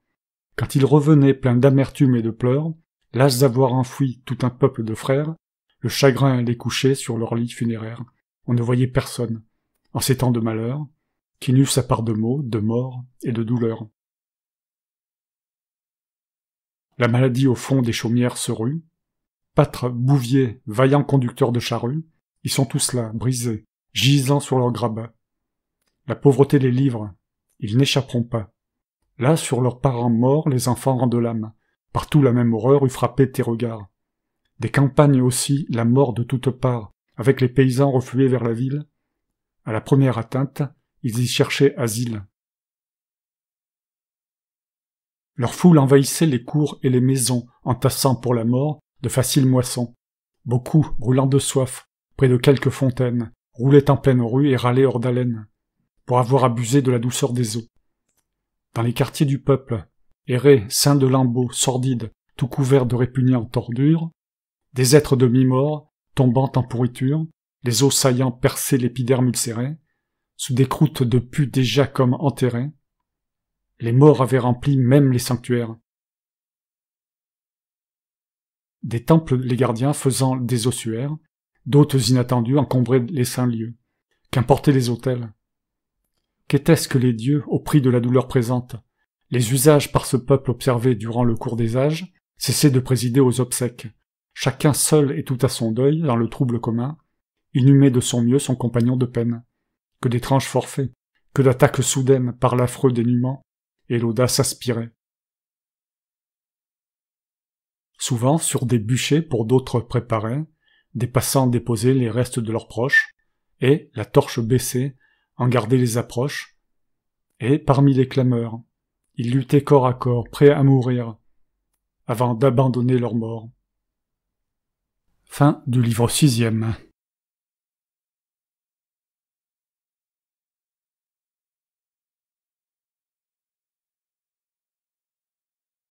Quand ils revenaient pleins d'amertume et de pleurs, las d'avoir enfoui tout un peuple de frères, le chagrin les couchait sur leur lit funéraire. On ne voyait personne, en ces temps de malheur, qui n'eût sa part de maux, de mort et de douleur. La maladie au fond des chaumières se rue. Pâtres, bouviers, vaillants conducteurs de charrues, ils sont tous là, brisés, gisant sur leurs grabats. La pauvreté les livre, ils n'échapperont pas. Là, sur leurs parents morts, les enfants rendent l'âme. Partout la même horreur eût frappé tes regards. Des campagnes aussi, la mort de toutes parts, avec les paysans reflués vers la ville. À la première atteinte, ils y cherchaient asile. Leur foule envahissait les cours et les maisons, entassant pour la mort de faciles moissons. Beaucoup, brûlant de soif, près de quelques fontaines, roulaient en pleine rue et râlaient hors d'haleine, pour avoir abusé de la douceur des eaux. Dans les quartiers du peuple, erraient, seints de lambeaux, sordides, tout couverts de répugnantes ordures, des êtres demi-morts, tombant en pourriture, les os saillants perçaient l'épiderme ulcéré, sous des croûtes de pus déjà comme enterrées. Les morts avaient rempli même les sanctuaires. Des temples les gardiens faisant des ossuaires, d'hôtes inattendus encombraient les saints lieux. Qu'importaient les autels? Qu'était-ce que les dieux au prix de la douleur présente? Les usages par ce peuple observés durant le cours des âges cessaient de présider aux obsèques. Chacun seul et tout à son deuil, dans le trouble commun, inhumait de son mieux son compagnon de peine. Que d'étranges forfaits, que d'attaques soudaines par l'affreux dénuement, et l'audace aspirée. Souvent, sur des bûchers pour d'autres préparés, des passants déposaient les restes de leurs proches, et, la torche baissée, en gardaient les approches, et, parmi les clameurs, ils luttaient corps à corps, prêts à mourir, avant d'abandonner leur mort. Fin du livre 6e.